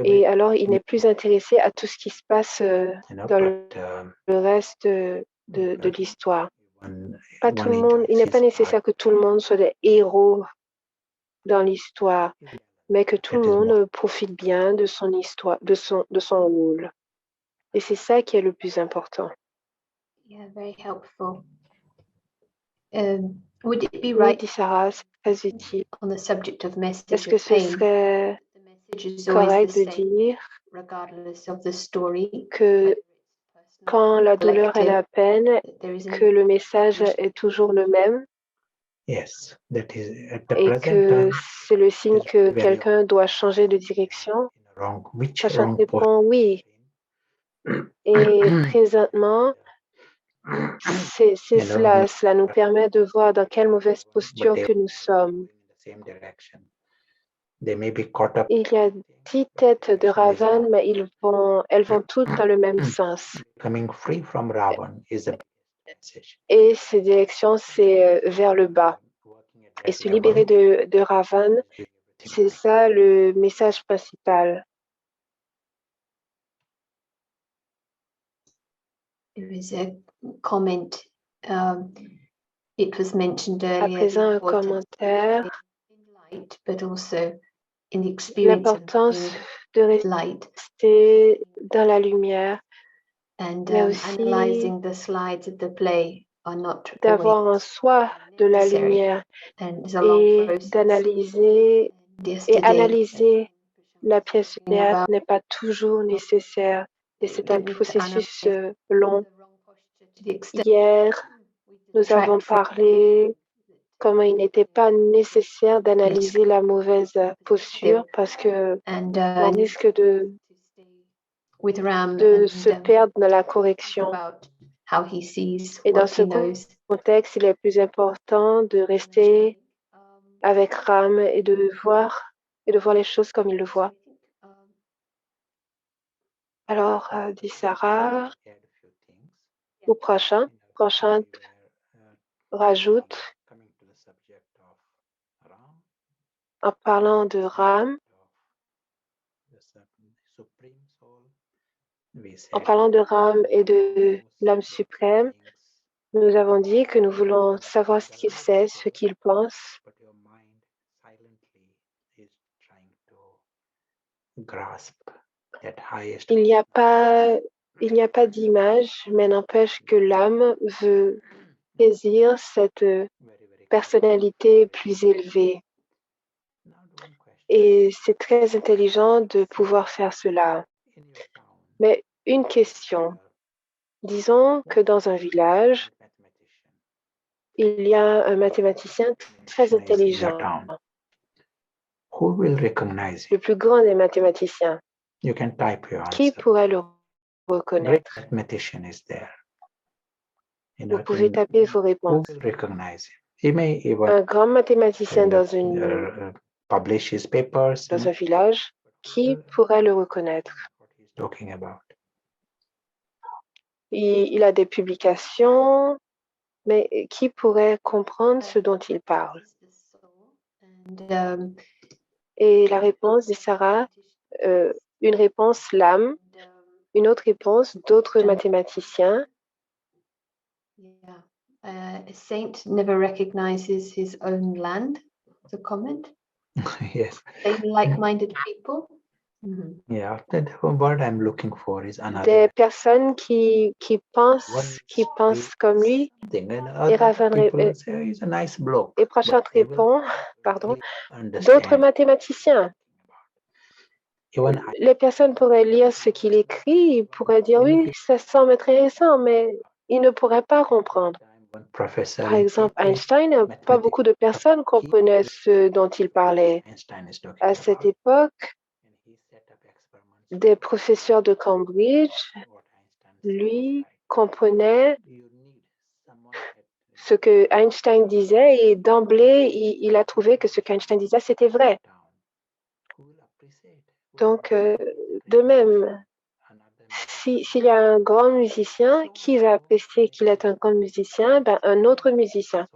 Speaker 2: et alors il n'est plus intéressé à tout ce qui se passe dans le reste de l'histoire. Pas tout le monde, il n'est pas nécessaire que tout le monde soit des héros dans l'histoire, mais que tout le monde profite bien de son histoire, de son rôle. Et c'est ça qui est le plus important.
Speaker 1: Yeah, very helpful. Would it be
Speaker 2: Oui,
Speaker 1: right,
Speaker 2: dit Sarah, c'est très utile.
Speaker 1: on the subject of message
Speaker 2: Est-ce que
Speaker 1: of
Speaker 2: ce
Speaker 1: pain,
Speaker 2: serait
Speaker 1: the message is always
Speaker 2: correct
Speaker 1: the
Speaker 2: de
Speaker 1: same,
Speaker 2: dire
Speaker 1: regardless of the story,
Speaker 2: que quand la douleur et la peine, que le message est toujours le même
Speaker 3: Yes, that is at the
Speaker 2: et
Speaker 3: present
Speaker 2: que
Speaker 3: time,
Speaker 2: c'est le signe que quelqu'un doit changer de direction? Prashant répond oui. Et présentement, cela nous permet de voir dans quelle mauvaise posture que nous sommes. Il y a 10 têtes de Ravan, mais elles vont toutes dans le même sens. Et ces directions, c'est vers le bas. Et se libérer de Ravan, c'est ça le message principal.
Speaker 1: There is a comment. It was mentioned earlier.
Speaker 2: À présent, un commentaire.
Speaker 1: But also in the experience
Speaker 2: l'importance de rester dans la lumière, mais aussi
Speaker 1: analyzing the slides of the play are not
Speaker 2: d'avoir en soi de la lumière et d'analyser et analyser la pièce de théâtre n'est pas toujours nécessaire et c'est un processus long. Hier, nous avons parlé comment il n'était pas nécessaire d'analyser la mauvaise posture parce que on risque de se perdre dans la correction. Et dans ce contexte, il est plus important de rester avec Ram et de voir les choses comme il le voit. Alors, dit Sarah, au prochain rajoute en parlant de Ram, en parlant de Ram et de l'âme suprême, nous avons dit que nous voulons savoir ce qu'il sait, ce qu'il pense. Il n'y a pas d'image, mais n'empêche que l'âme veut saisir cette personnalité plus élevée. Et c'est très intelligent de pouvoir faire cela. Mais une question. Disons que dans un village, il y a un mathématicien très intelligent. Le plus grand des mathématiciens. Qui pourrait le reconnaître? Vous pouvez taper vos réponses. Un grand mathématicien dans un village, qui pourrait le reconnaître? Il a des publications, mais qui pourrait comprendre ce dont il parle? Et la réponse de Sarah, une réponse l'âme, une autre réponse d'autres mathématiciens.
Speaker 1: A saint never recognizes his own land. The comment.
Speaker 3: Yes.
Speaker 1: Like-minded people.
Speaker 3: Yeah, the word I'm looking for is another.
Speaker 2: Des personnes qui pensent comme lui. Et Ravan et Prashant répond, pardon, d'autres mathématiciens. Les personnes pourraient lire ce qu'il écrit, ils pourraient dire oui, ça semble intéressant, mais ils ne pourraient pas comprendre. Par exemple, Einstein, pas beaucoup de personnes comprenaient ce dont il parlait. À cette époque, des professeurs de Cambridge, lui, comprenaient ce que Einstein disait et d'emblée, il a trouvé que ce qu'Einstein disait, c'était vrai. Donc, de même, s'il y a un grand musicien, qui va apprécier qu'il est un grand musicien? Ben, un autre musicien.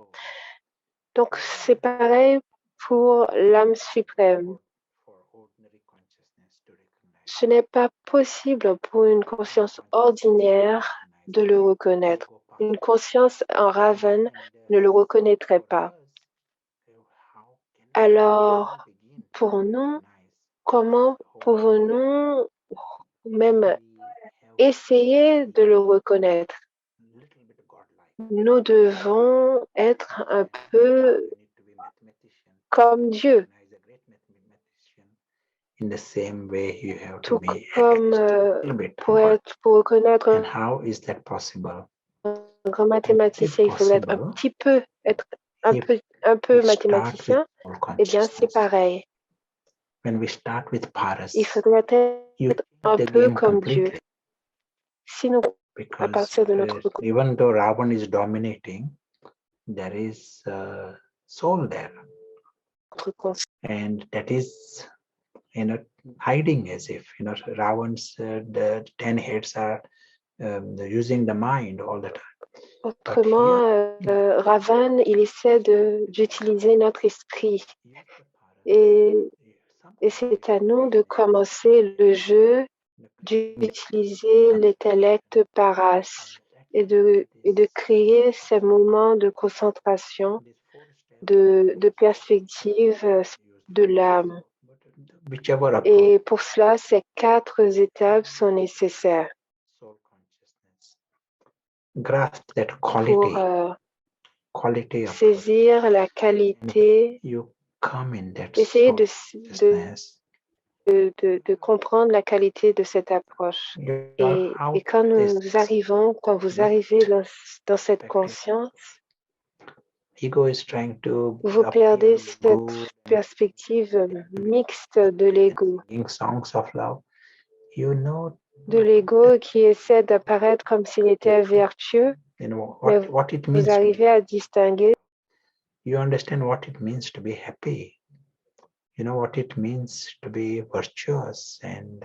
Speaker 2: Donc, c'est pareil pour l'âme suprême. Ce n'est pas possible pour une conscience ordinaire de le reconnaître. Une conscience en Ravan ne le reconnaîtrait pas. Alors, pour nous, comment pouvons-nous même essayer de le reconnaître? Nous devons être un peu comme Dieu. Tout comme pour reconnaître un grand mathématicien, il faudrait être un peu mathématicien. Eh bien, c'est pareil. Il faudrait être un peu comme Dieu. Sinon, à partir de notre
Speaker 3: even though Ravan is dominating, there is a soul there, and that is, hiding as if Ravan's the 10 heads are using the mind all the time.
Speaker 2: Autrement, Ravan, il essaie d'utiliser notre esprit. Et c'est à nous de commencer le jeu, d'utiliser l'intellect paras et de créer ces moments de concentration, de perspective de l'âme. Et pour cela, ces 4 étapes sont nécessaires. Pour saisir la qualité, essayer de comprendre la qualité de cette approche. Et quand vous arrivez dans cette conscience, vous perdez cette perspective mixte de l'ego. De l'ego qui essaie d'apparaître comme s'il était vertueux, mais vous arrivez à distinguer.
Speaker 3: You understand what it means to be happy. You know what it means to be virtuous and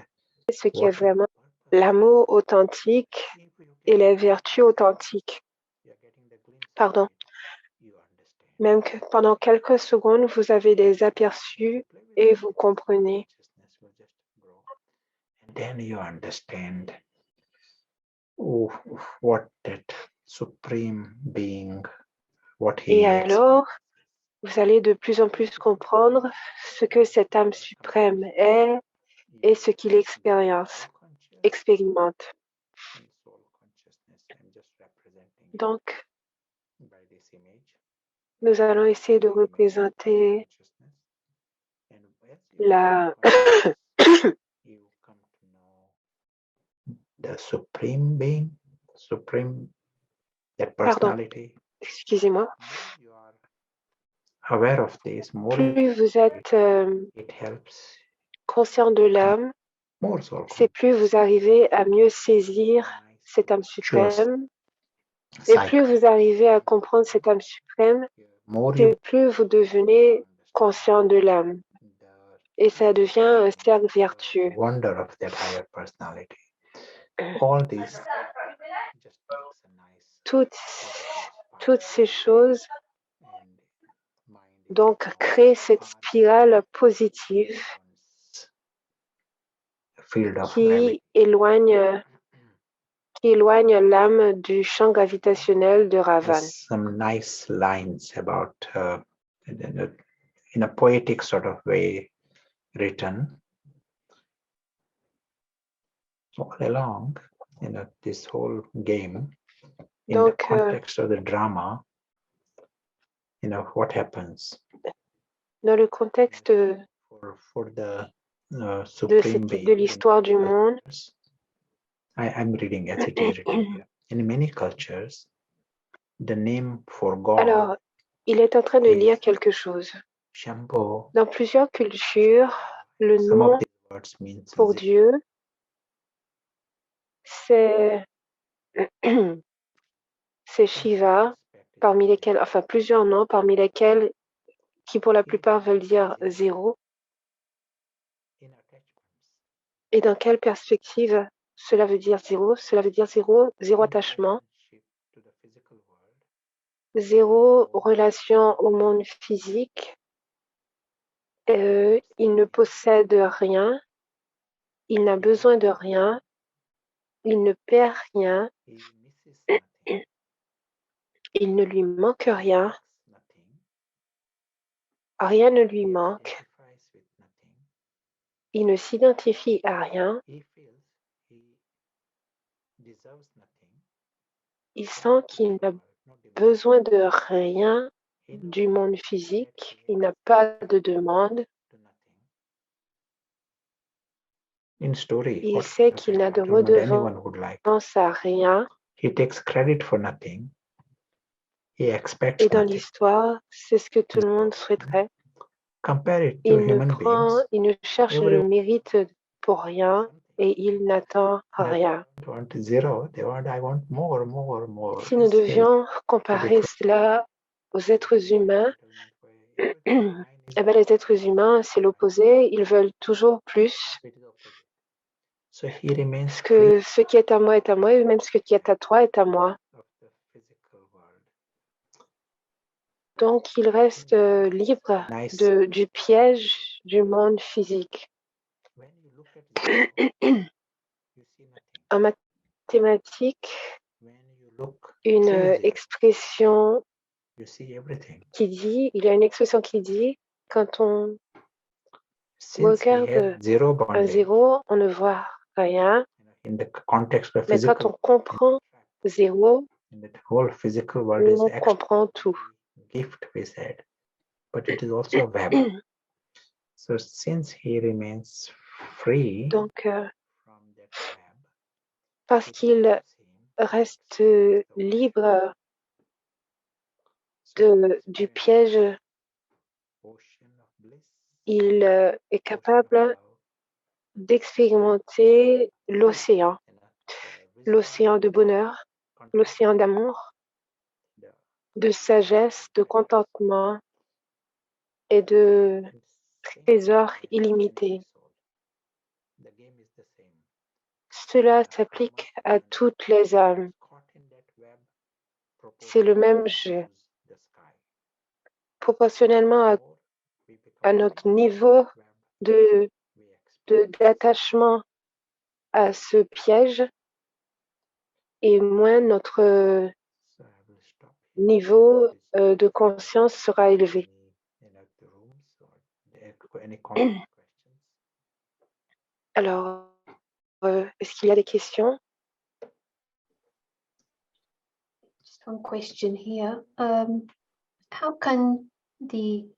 Speaker 2: ce qui est vraiment l'amour authentique et les vertus authentiques. Pardon. Même que pendant quelques secondes, vous avez des aperçus et vous comprenez.
Speaker 3: Then you understand what that supreme being, what he
Speaker 2: et alors, vous allez de plus en plus comprendre ce que cette âme suprême est et ce qu'il expérimente. Donc, nous allons essayer de représenter la
Speaker 3: the supreme being, that personality.
Speaker 2: Pardon, excusez-moi.
Speaker 3: Aware of this,
Speaker 2: plus vous êtes conscient de l'âme, c'est plus vous arrivez à mieux saisir cette âme suprême. Et plus vous arrivez à comprendre cette âme suprême, c'est plus vous devenez conscient de l'âme. Et ça devient un cercle vertueux. Toutes ces choses donc créent cette spirale positive qui éloigne l'âme du champ gravitationnel de Ravan.
Speaker 3: Some nice lines about in a poetic sort of way written. all along, this whole game, in the context of the drama, what happens?
Speaker 2: Dans le contexte
Speaker 3: for the supreme being,
Speaker 2: de l'histoire du monde,
Speaker 3: I'm reading as it is written here. In many cultures, the name for God.
Speaker 2: Alors, il est en train de lire quelque chose.
Speaker 3: Shambho.
Speaker 2: Dans plusieurs cultures, le nom pour Dieu, c'est Shiva, parmi lesquels, enfin plusieurs noms, parmi lesquels, qui pour la plupart veulent dire zéro. Et dans quelle perspective cela veut dire zéro? Cela veut dire zéro attachement, zéro relation au monde physique. Il ne possède rien, il n'a besoin de rien, il ne perd rien, il ne lui manque rien, rien ne lui manque, il ne s'identifie à rien, il sent qu'il n'a besoin de rien du monde physique, il n'a pas de demande. Il sait qu'il n'a de redevance à rien.
Speaker 3: He takes credit for nothing. He expects
Speaker 2: Et dans l'histoire, c'est ce que tout le monde souhaiterait. Il ne cherche le mérite pour rien et il n'attend rien. Si nous devions comparer cela aux êtres humains, eh bien, les êtres humains, c'est l'opposé, ils veulent toujours plus. Que ce qui est à moi, et même ce qui est à toi est à moi. Donc, il reste libre du piège du monde physique. En mathématiques, une expression qui dit, il y a une expression qui dit, quand on regarde un zéro, on ne voit rien. Mais quand on comprend zéro, on comprend tout.
Speaker 3: Gift, we said, but it is also a web. So since he remains free,
Speaker 2: donc, parce qu'il reste libre du piège, il est capable d'expérimenter l'océan de bonheur, l'océan d'amour, de sagesse, de contentement et de trésors illimités. Cela s'applique à toutes les âmes. C'est le même jeu. Proportionnellement à notre niveau d'attachement à ce piège, et moins notre niveau de conscience sera élevé. Alors, est-ce qu'il y a des questions?
Speaker 1: Just one question here. How can the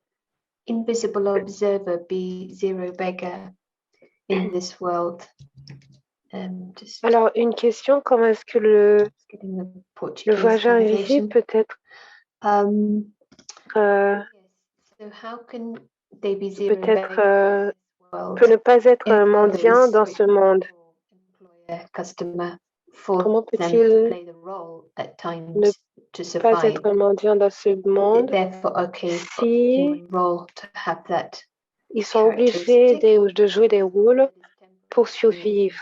Speaker 1: invisible observer be zero beggar in this world?
Speaker 2: Alors, une question, comment est-ce que le voyageur invisible peut être peut ne pas être un mendiant dans ce monde? Comment peut-il ne pas être un mendiant dans ce monde si ils sont obligés de jouer des rôles pour survivre?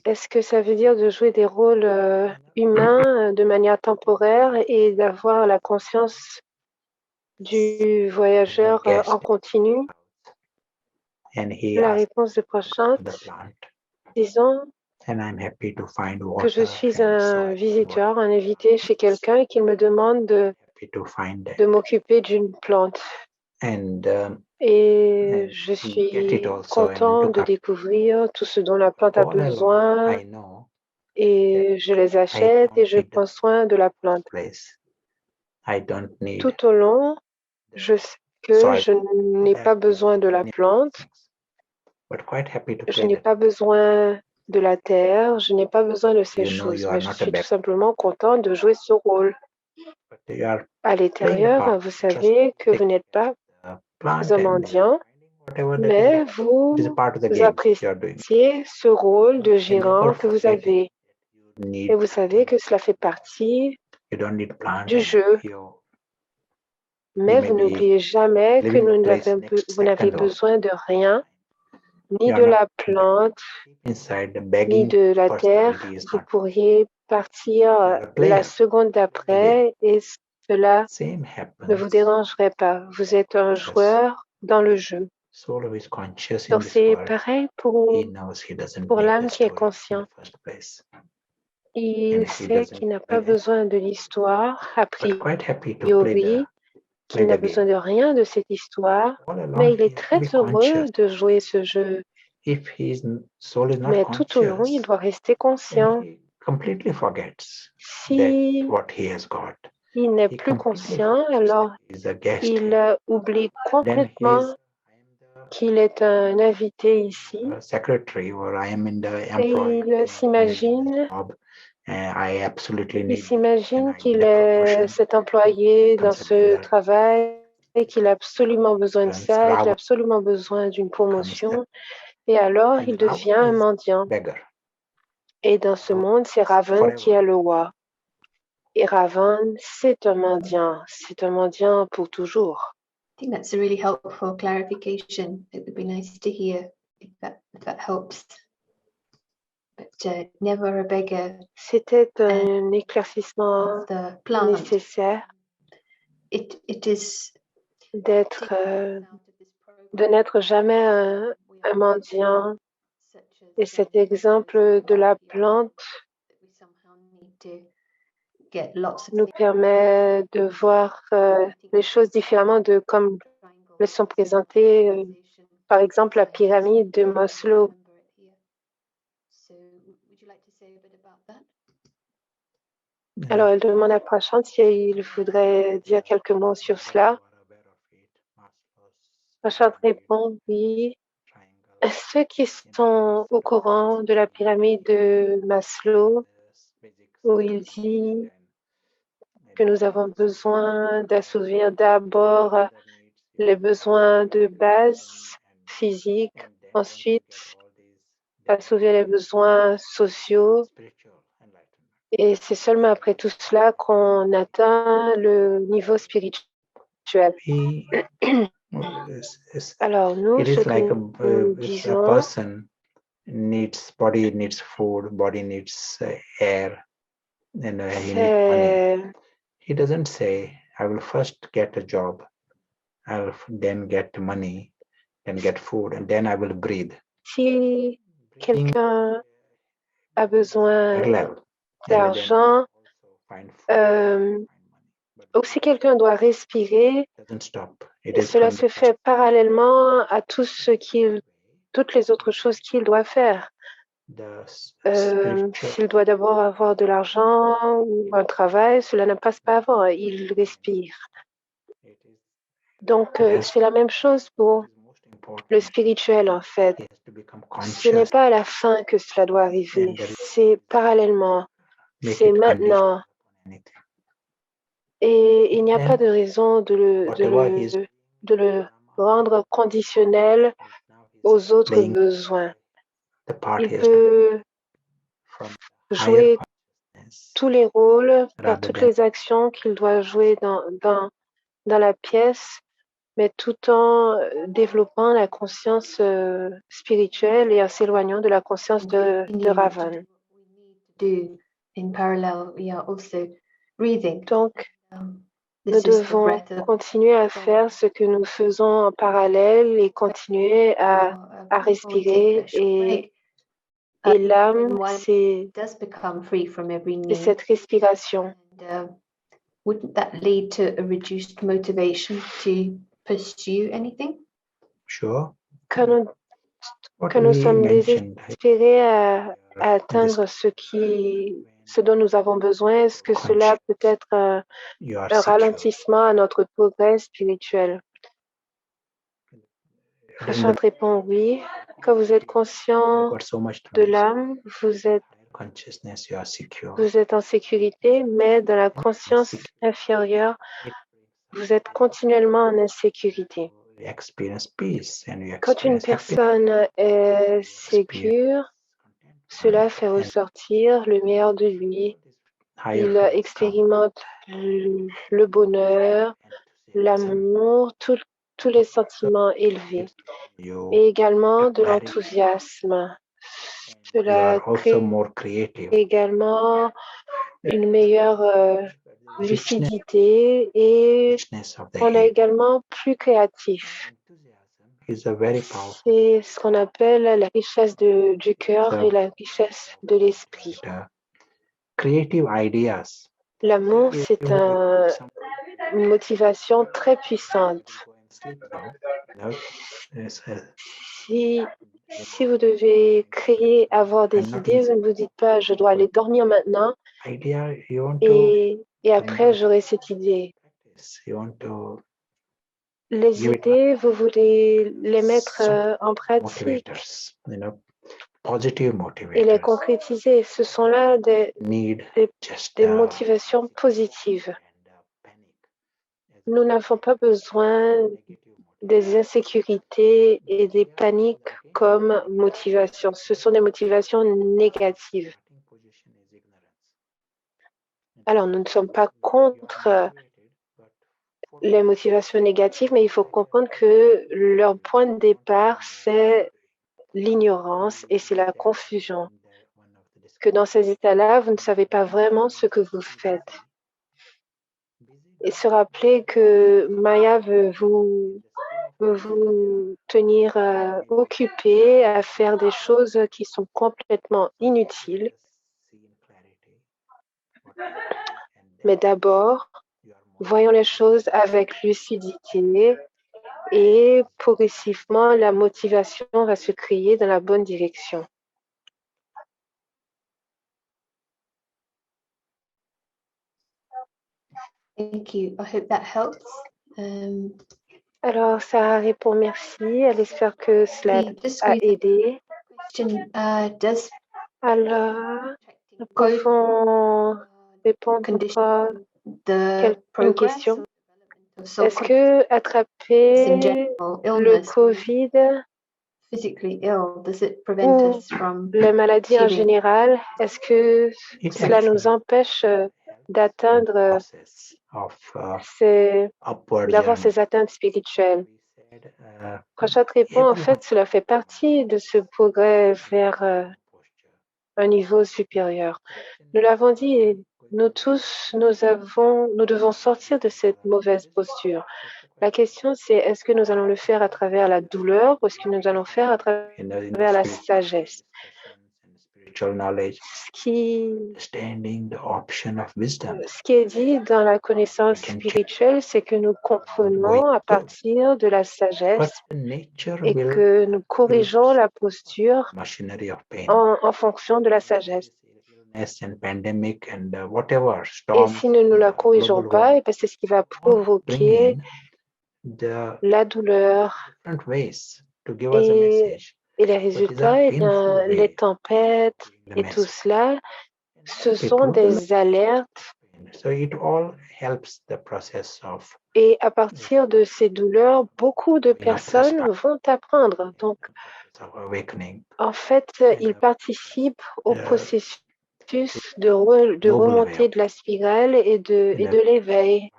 Speaker 2: Est-ce que ça veut dire de jouer des rôles humains de manière temporaire et d'avoir la conscience du voyageur en continu? La réponse de prochaine, disons que je suis un visiteur, un invité chez quelqu'un et qu'il me demande de m'occuper d'une plante. Et je suis content de découvrir tout ce dont la plante a besoin et je les achète et je prends soin de la plante. Tout au long, je sais que je n'ai pas besoin de la plante, je n'ai pas besoin de la terre, je n'ai pas besoin de ces choses, mais je suis tout simplement content de jouer ce rôle. À l'intérieur, vous savez que vous n'êtes pas un mendiant, mais vous appréciez ce rôle de gérant que vous avez. Et vous savez que cela fait partie du jeu. Mais vous n'oubliez jamais que vous n'avez besoin de rien, ni de la plante, ni de la terre. Vous pourriez partir la seconde d'après et cela ne vous dérangerait pas. Vous êtes un joueur dans le jeu. Donc c'est pareil pour l'âme qui est consciente. Il sait qu'il n'a pas besoin de l'histoire, a priori, qu'il n'a besoin de rien de cette histoire, mais il est très heureux de jouer ce jeu. Mais tout au long, il doit rester conscient. Si il n'est plus conscient, alors il oublie complètement qu'il est un invité ici et il s'imagine qu'il est cet employé dans ce travail et qu'il a absolument besoin de ça, qu'il a absolument besoin d'une promotion et alors il devient un mendiant. Et dans ce monde, c'est Ravan qui est le roi. Et Ravan, c'est un mendiant pour toujours.
Speaker 1: I think that's a really helpful clarification. It would be nice to hear if that helps. But never a beggar.
Speaker 2: C'était un éclaircissement nécessaire.
Speaker 1: It is
Speaker 2: de n'être jamais un mendiant. Et cet exemple de la plante nous permet de voir les choses différemment de comme elles sont présentées, par exemple la pyramide de Maslow. Alors, elle demande à Prashant s'il voudrait dire quelques mots sur cela. Prashant répond oui. Ceux qui sont au courant de la pyramide de Maslow, où il dit que nous avons besoin d'assouvir d'abord les besoins de base physique, ensuite assouvir les besoins sociaux. Et c'est seulement après tout cela qu'on atteint le niveau spirituel. Alors nous, ce que nous disons,
Speaker 3: body needs food, body needs air, and he needs money. He doesn't say, I will first get a job, I'll then get money, then get food, and then I will breathe.
Speaker 2: Si quelqu'un a besoin d'argent, ou si quelqu'un doit respirer, cela se fait parallèlement à toutes les autres choses qu'il doit faire. S'il doit d'abord avoir de l'argent ou un travail, cela ne passe pas avant, il respire. Donc, c'est la même chose pour le spirituel, en fait. Ce n'est pas à la fin que cela doit arriver, c'est parallèlement, c'est maintenant. Et il n'y a pas de raison de le rendre conditionnel aux autres besoins. Il peut jouer tous les rôles, faire toutes les actions qu'il doit jouer dans la pièce, mais tout en développant la conscience spirituelle et en s'éloignant de la conscience de Ravan. Donc, nous devons continuer à faire ce que nous faisons en parallèle et continuer à respirer. Et l'âme, c'est cette respiration.
Speaker 1: Wouldn't that lead to a reduced motivation to pursue anything?
Speaker 3: sure.
Speaker 2: Quand nous sommes désespérés à atteindre ce dont nous avons besoin, est-ce que cela peut être un ralentissement à notre progrès spirituel? Prashant répond oui. Quand vous êtes conscient de l'âme, vous êtes en sécurité, mais dans la conscience inférieure, vous êtes continuellement en insécurité. Quand une personne est sécure, cela fait ressortir le meilleur de lui. Il expérimente le bonheur, l'amour, tous les sentiments élevés et également de l'enthousiasme. Cela crée également une meilleure lucidité et on est également plus créatif. C'est ce qu'on appelle la richesse du cœur et la richesse de l'esprit. L'amour, c'est une motivation très puissante. Si vous devez créer, avoir des idées, vous ne vous dites pas « je dois aller dormir maintenant et après j'aurai cette idée ». Les idées, vous voulez les mettre en pratique et les concrétiser. Ce sont là des motivations positives. Nous n'avons pas besoin des insécurités et des paniques comme motivation. Ce sont des motivations négatives. Alors, nous ne sommes pas contre les motivations négatives, mais il faut comprendre que leur point de départ, c'est l'ignorance et c'est la confusion. Que dans ces états-là, vous ne savez pas vraiment ce que vous faites. Et se rappeler que Maya veut vous tenir occupé à faire des choses qui sont complètement inutiles. Mais d'abord, voyons les choses avec lucidité et progressivement, la motivation va se créer dans la bonne direction.
Speaker 1: Thank you. I hope that helps.
Speaker 2: Alors, Sarah répond merci. Elle espère que cela a aidé. Alors, nous pouvons répondre à une question. Est-ce que attraper le COVID ou les maladies en général, est-ce que cela nous empêche d'atteindre d'avoir ces atteintes spirituelles? Prashant répond, en fait, cela fait partie de ce progrès vers un niveau supérieur. Nous l'avons dit, nous tous, nous devons sortir de cette mauvaise posture. La question, c'est est-ce que nous allons le faire à travers la douleur ou est-ce que nous allons le faire à travers la sagesse? Ce qui est dit dans la connaissance spirituelle, c'est que nous comprenons à partir de la sagesse et que nous corrigeons la posture en fonction de la sagesse. Et si nous ne la corrigeons pas, c'est ce qui va provoquer la douleur et les résultats, les tempêtes et tout cela, ce sont des alertes. Et à partir de ces douleurs, beaucoup de personnes vont apprendre. Donc, en fait, ils participent au processus de remontée de la spirale et de l'éveil.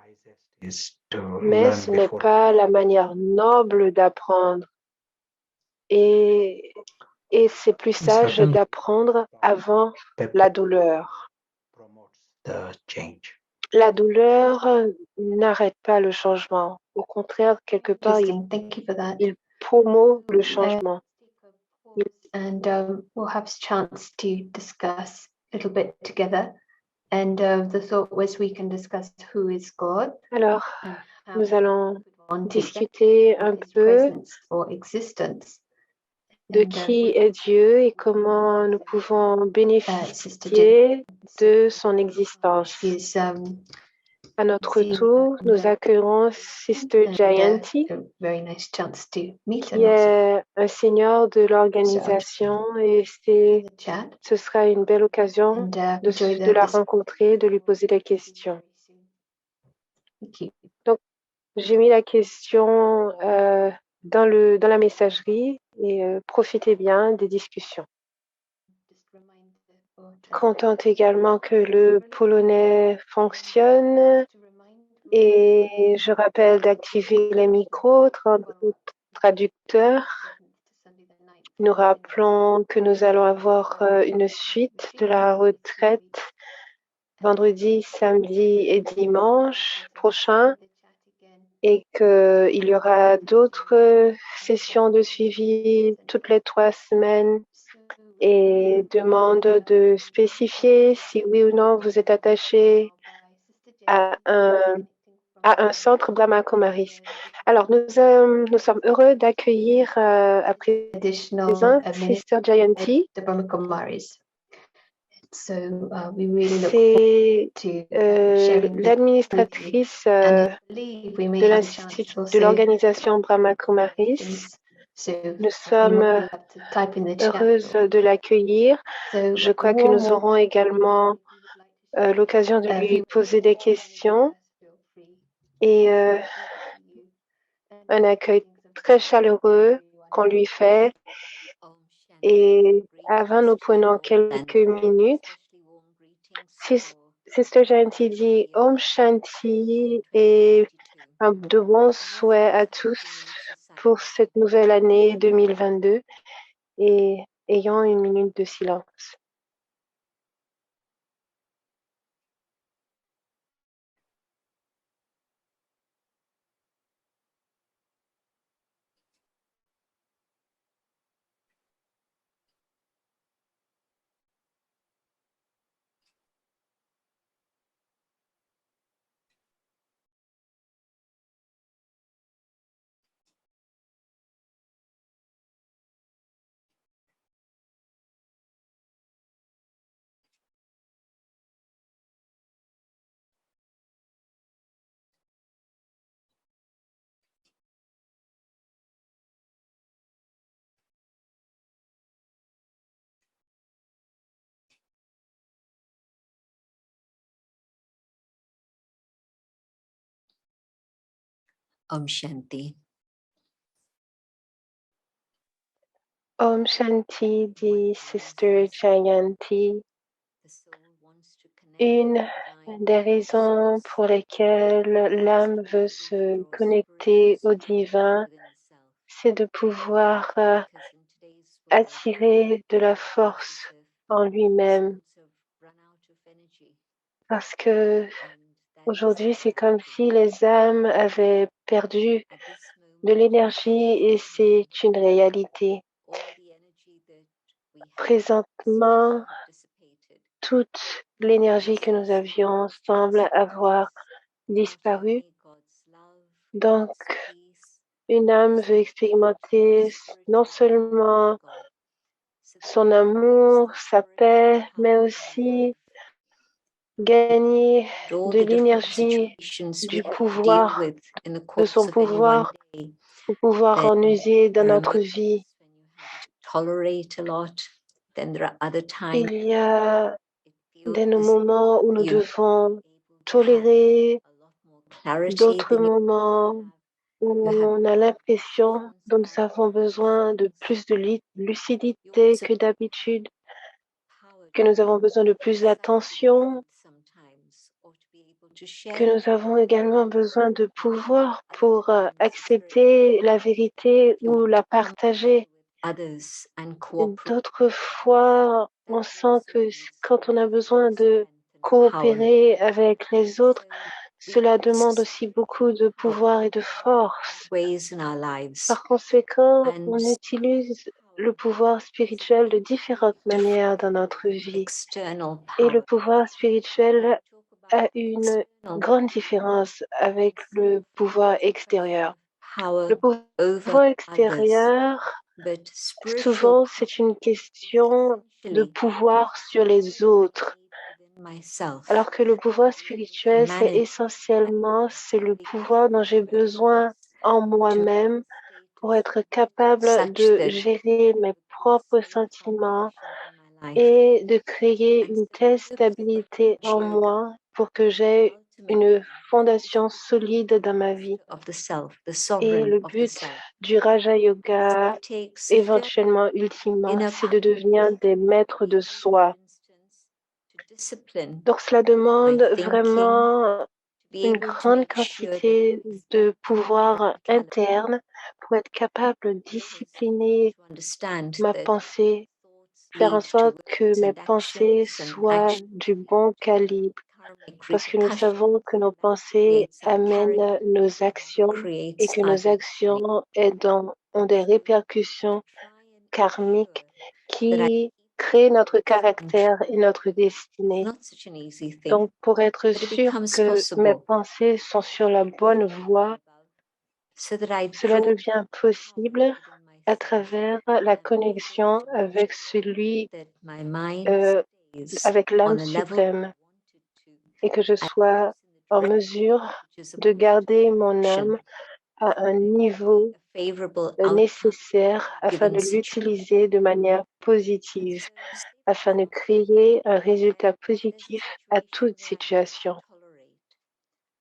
Speaker 2: Mais ce n'est pas la manière noble d'apprendre. Et c'est plus sage d'apprendre avant la douleur. La douleur n'arrête pas le changement. Au contraire, quelque part, il promeut le changement.
Speaker 1: And we'll have a chance to discuss a little bit together. And the thought was we can discuss who is God.
Speaker 2: Alors, nous allons discuter un peu de qui est Dieu et comment nous pouvons bénéficier de son existence. À notre tour, nous accueillons Sister Jayanti, qui est un seigneur de l'organisation, et ce sera une belle occasion de la rencontrer, de lui poser des questions. Donc, j'ai mis la question dans la messagerie et profitez bien des discussions. Contente également que le polonais fonctionne et je rappelle d'activer les micros traducteurs. Nous rappelons que nous allons avoir une suite de la retraite vendredi, samedi et dimanche prochain et qu'il y aura d'autres sessions de suivi toutes les 3 semaines et demande de spécifier si oui ou non vous êtes attaché à un centre Brahma Kumaris. Alors, nous sommes heureux d'accueillir à présent Sister Jayanti. C'est l'administratrice de l'organisation Brahma Kumaris. Nous sommes heureuses de l'accueillir. Je crois que nous aurons également l'occasion de lui poser des questions et un accueil très chaleureux qu'on lui fait. Et avant, nous prenons quelques minutes. Sister Jayanti dit Om Shanti et de bons souhaits à tous pour cette nouvelle année 2022 et ayons une minute de silence.
Speaker 4: Om Shanti.
Speaker 2: Om Shanti, dit Sister Jayanti. Une des raisons pour lesquelles l'âme veut se connecter au divin, c'est de pouvoir attirer de la force en lui-même. Parce que aujourd'hui, c'est comme si les âmes avaient perdu de l'énergie et c'est une réalité. Présentement, toute l'énergie que nous avions semble avoir disparu. Donc, une âme veut expérimenter non seulement son amour, sa paix, mais aussi gagner de l'énergie, du pouvoir, de son pouvoir, pour pouvoir en user dans notre vie. Il y a des moments où nous devons tolérer, d'autres moments où on a l'impression dont nous avons besoin de plus de lucidité que d'habitude, que nous avons besoin de plus d'attention, que nous avons également besoin de pouvoir pour accepter la vérité ou la partager. D'autres fois, on sent que quand on a besoin de coopérer avec les autres, cela demande aussi beaucoup de pouvoir et de force. Par conséquent, on utilise le pouvoir spirituel de différentes manières dans notre vie. Et le pouvoir spirituel a une grande différence avec le pouvoir extérieur. Le pouvoir extérieur, souvent, c'est une question de pouvoir sur les autres, alors que le pouvoir spirituel, c'est essentiellement, c'est le pouvoir dont j'ai besoin en moi-même pour être capable de gérer mes propres sentiments et de créer une telle stabilité en moi pour que j'aie une fondation solide dans ma vie. Et le but du Raja Yoga, éventuellement, ultimement, c'est de devenir des maîtres de soi. Donc, cela demande vraiment une grande quantité de pouvoir interne pour être capable de discipliner ma pensée, faire en sorte que mes pensées soient du bon calibre, parce que nous savons que nos pensées amènent nos actions et que nos actions ont des répercussions karmiques qui créent notre caractère et notre destinée. Donc, pour être sûr que mes pensées sont sur la bonne voie, cela devient possible à travers la connexion avec avec l'âme suprême, et que je sois en mesure de garder mon âme à un niveau nécessaire afin de l'utiliser de manière positive, afin de créer un résultat positif à toute situation.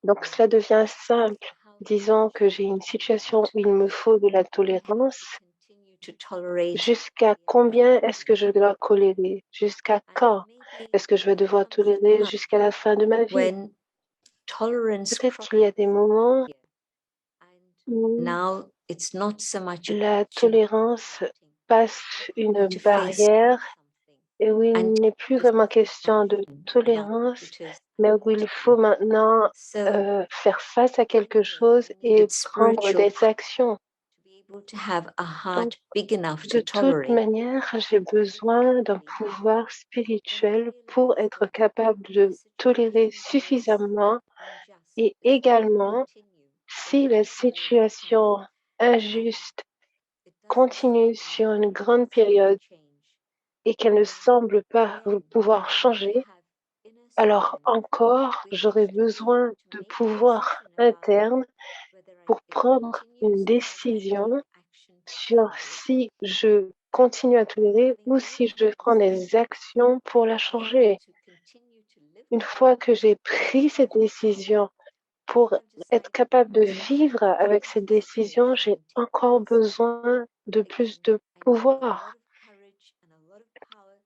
Speaker 2: Donc cela devient simple. Disons que j'ai une situation où il me faut de la tolérance. Jusqu'à combien est-ce que je dois tolérer? Jusqu'à quand est-ce que je vais devoir tolérer jusqu'à la fin de ma vie? Peut-être qu'il y a des moments où la tolérance passe une barrière et où il n'est plus vraiment question de tolérance, mais où il faut maintenant faire face à quelque chose et prendre des actions. Donc, de toute manière, j'ai besoin d'un pouvoir spirituel pour être capable de tolérer suffisamment, et également, si la situation injuste continue sur une grande période et qu'elle ne semble pas pouvoir changer, alors encore, j'aurai besoin de pouvoir interne pour prendre une décision sur si je continue à tolérer ou si je prends des actions pour la changer. Une fois que j'ai pris cette décision, pour être capable de vivre avec cette décision, j'ai encore besoin de plus de pouvoir.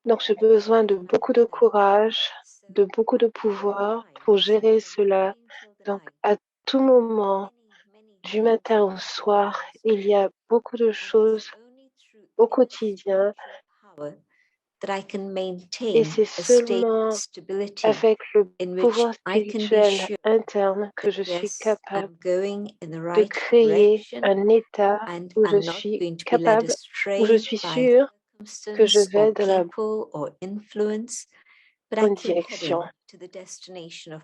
Speaker 2: Donc, j'ai besoin de beaucoup de courage, de beaucoup de pouvoir pour gérer cela. Donc, à tout moment, du matin au soir, il y a beaucoup de choses au quotidien. Et c'est seulement avec le pouvoir spirituel interne que je suis capable de créer un état où je suis capable, où je suis sûre que je vais dans la bonne direction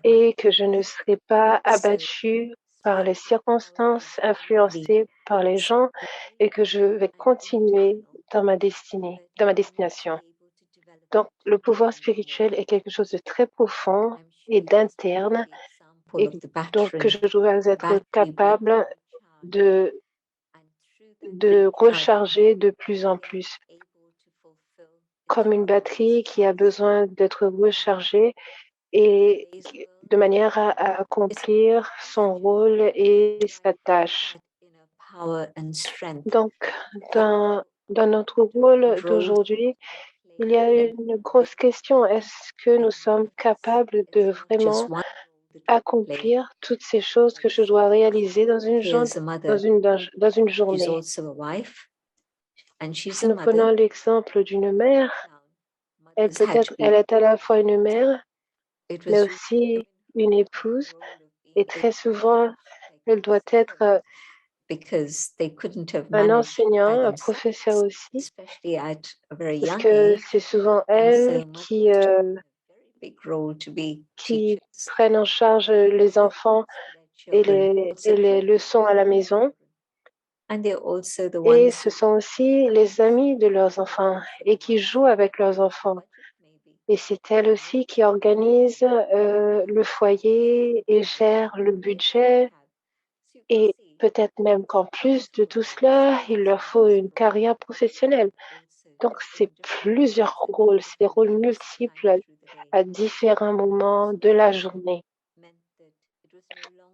Speaker 2: et que je ne serai pas abattue par les circonstances, influencée par les gens, et que je vais continuer dans ma destination. Donc, le pouvoir spirituel est quelque chose de très profond et d'interne, et donc que je dois être capable de recharger de plus en plus, comme une batterie qui a besoin d'être rechargée et de manière à accomplir son rôle et sa tâche. Donc, dans notre rôle d'aujourd'hui, il y a une grosse question. Est-ce que nous sommes capables de vraiment accomplir toutes ces choses que je dois réaliser dans une journée? Si nous prenons l'exemple d'une mère, elle est à la fois une mère, mais aussi une épouse, et très souvent, elle doit être un enseignant, un professeur aussi, parce que c'est souvent elle qui qui prennent en charge les enfants et les leçons à la maison. Et ce sont aussi les amis de leurs enfants et qui jouent avec leurs enfants. Et c'est elles aussi qui organisent le foyer et gèrent le budget. Et peut-être même qu'en plus de tout cela, il leur faut une carrière professionnelle. Donc, c'est plusieurs rôles, c'est des rôles multiples à différents moments de la journée.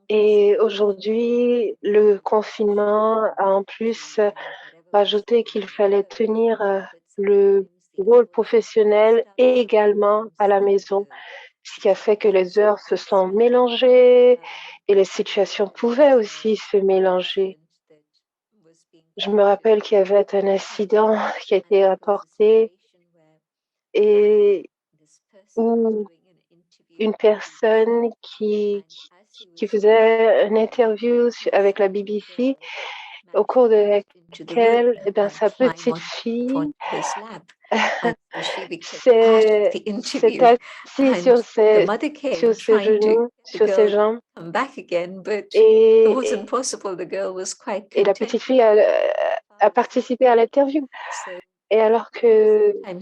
Speaker 2: Et aujourd'hui, le confinement a en plus rajouté qu'il fallait tenir le rôle professionnel également à la maison, ce qui a fait que les heures se sont mélangées et les situations pouvaient aussi se mélanger. Je me rappelle qu'il y avait un incident qui a été rapporté et où une personne qui faisait une interview avec la BBC, au cours de laquelle sa petite fille s'est assise sur ses genoux, sur ses jambes. Et la petite fille a participé à l'interview. Et alors que la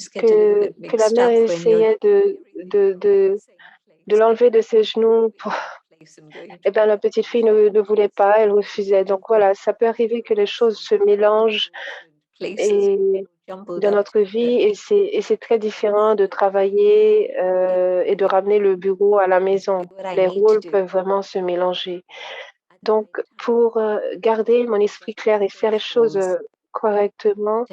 Speaker 2: mère essayait de l'enlever de ses genoux, la petite fille ne voulait pas, elle refusait. Donc voilà, ça peut arriver que les choses se mélangent dans notre vie et c'est très différent de travailler et de ramener le bureau à la maison. Les rôles peuvent vraiment se mélanger. Donc, pour garder mon esprit clair et faire les choses correctement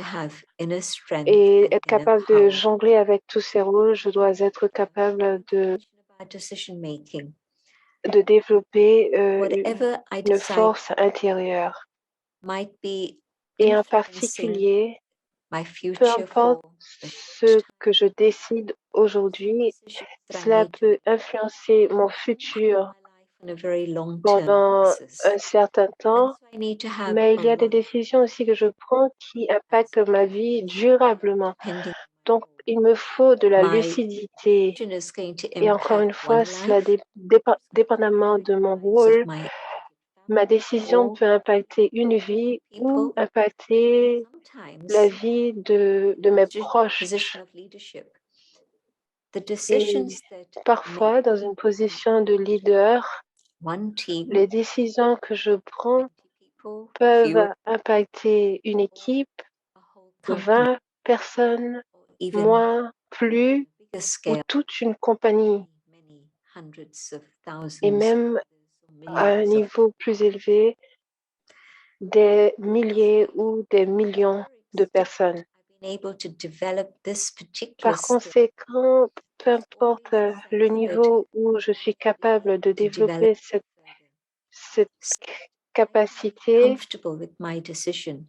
Speaker 2: et être capable de jongler avec tous ces rôles, je dois être capable de développer une force intérieure. Et en particulier, peu importe ce que je décide aujourd'hui, cela peut influencer mon futur pendant un certain temps, mais il y a des décisions aussi que je prends qui impactent ma vie durablement. Donc, il me faut de la lucidité. Et encore une fois, cela dépendamment de mon rôle, ma décision peut impacter une vie ou impacter la vie de mes proches. Et parfois, dans une position de leader, les décisions que je prends peuvent impacter une équipe, 20 personnes, moins, plus, ou toute une compagnie. Et même à un niveau plus élevé, des milliers ou des millions de personnes. Par conséquent, peu importe le niveau où je suis capable de développer cette capacité,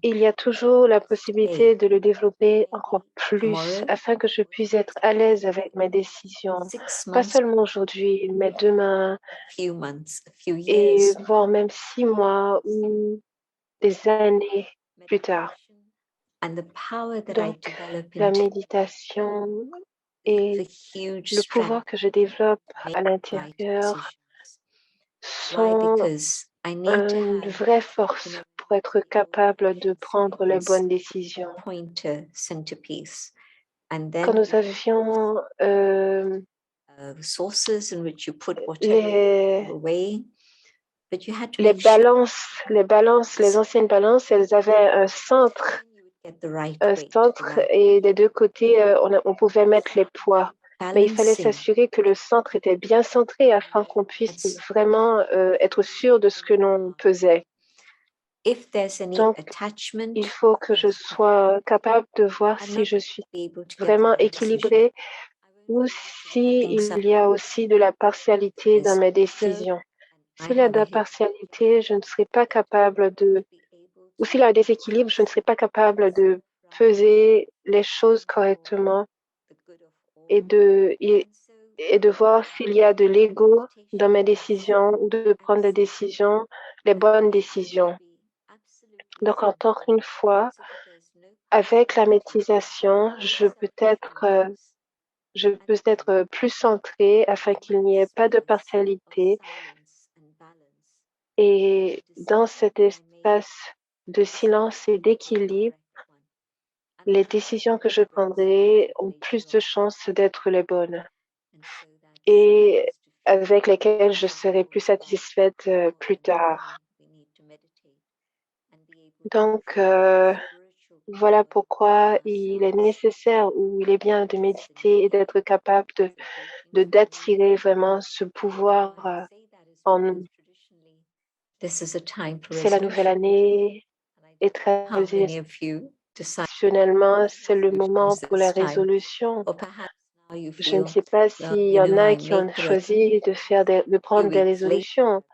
Speaker 2: il y a toujours la possibilité de le développer encore plus afin que je puisse être à l'aise avec mes décisions, pas seulement aujourd'hui, mais demain, et voire même 6 mois ou des années plus tard. Donc, la méditation et le pouvoir que je développe à l'intérieur sont une vraie force pour être capable de prendre les bonnes décisions. Quand nous avions les anciennes balances, elles avaient un centre et des deux côtés, on pouvait mettre les poids. Mais il fallait s'assurer que le centre était bien centré afin qu'on puisse vraiment être sûr de ce que l'on pesait. Donc, il faut que je sois capable de voir si je suis vraiment équilibrée ou s'il y a aussi de la partialité dans mes décisions. S'il y a de la partialité, je ne serai pas capable ou s'il y a un déséquilibre, je ne serai pas capable de peser les choses correctement et de voir s'il y a de l'ego dans mes décisions ou de prendre des décisions, les bonnes décisions. Donc, encore une fois, avec la méditation, je peux être je peux être plus centrée afin qu'il n'y ait pas de partialité. Et dans cet espace de silence et d'équilibre, les décisions que je prendrai ont plus de chances d'être les bonnes et avec lesquelles je serai plus satisfaite plus tard. Donc, voilà pourquoi il est nécessaire ou il est bien de méditer et d'être capable d'attirer vraiment ce pouvoir en nous. C'est la nouvelle année et traditionnellement, c'est le moment pour la résolution. Je ne sais pas s'il y en a qui ont choisi de prendre des résolutions.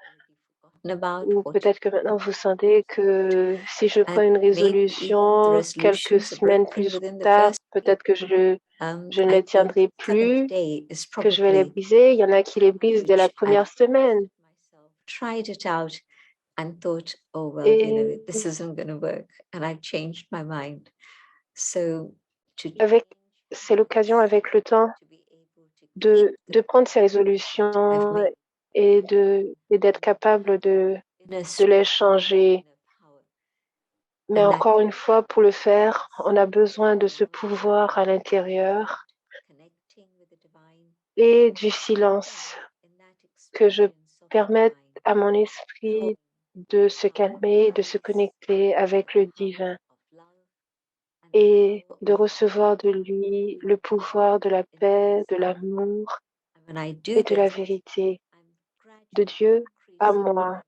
Speaker 2: Ou peut-être que maintenant vous sentez que si je prends une résolution quelques semaines plus tard, peut-être que je ne les tiendrai plus, que je vais les briser. Il y en a qui les brisent dès la première semaine. C'est l'occasion avec le temps de prendre ces résolutions et d'être capable de les changer. Mais encore une fois, pour le faire, on a besoin de ce pouvoir à l'intérieur et du silence, que je permette à mon esprit de se calmer, de se connecter avec le divin et de recevoir de lui le pouvoir de la paix, de l'amour et de la vérité de Dieu à moi.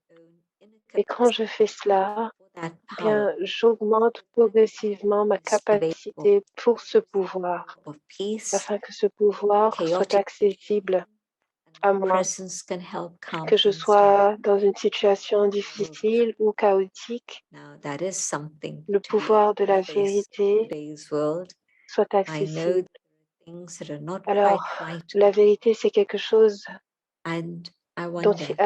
Speaker 2: Et quand je fais cela, bien, j'augmente progressivement ma capacité pour ce pouvoir, afin que ce pouvoir soit accessible à moi, que je sois dans une situation difficile ou chaotique, le pouvoir de la vérité soit accessible. Alors, la vérité, c'est quelque chose à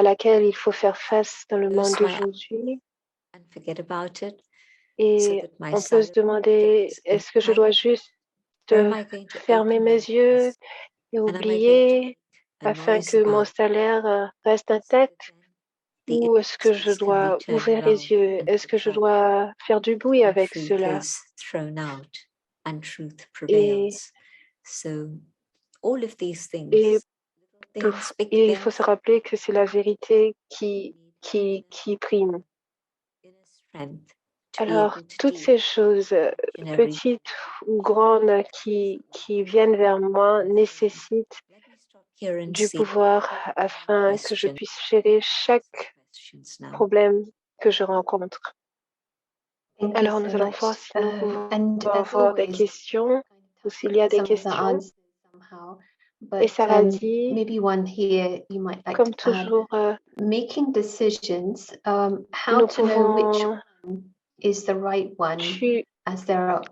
Speaker 2: laquelle il faut faire face dans le monde d'aujourd'hui. Et on peut se demander, est-ce que je dois juste fermer mes yeux et oublier afin que mon salaire reste intact? Ou est-ce que je dois ouvrir les yeux? Est-ce que je dois faire du bruit avec cela? Et il faut se rappeler que c'est la vérité qui prime. Alors, toutes ces choses, petites ou grandes, qui viennent vers moi, nécessitent du pouvoir afin que je puisse gérer chaque problème que je rencontre. Alors, nous allons voir si nous pouvons avoir des questions ou s'il y a des questions. Et Sarah dit, comme toujours,
Speaker 1: making decisions, how to know which one is the right one,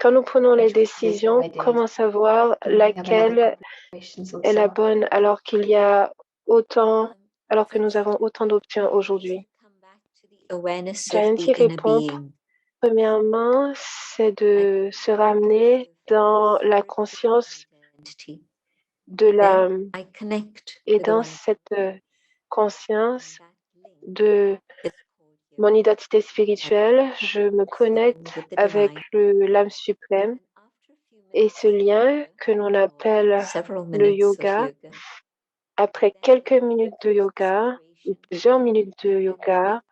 Speaker 2: quand nous prenons les décisions, comment savoir laquelle est la bonne alors que nous avons autant d'options aujourd'hui? Janity répond, premièrement, c'est de se ramener dans la conscience de l'âme. Et dans cette conscience de mon identité spirituelle, je me connecte avec l'âme suprême et ce lien que l'on appelle le yoga. Après quelques minutes de yoga ou plusieurs minutes de yoga,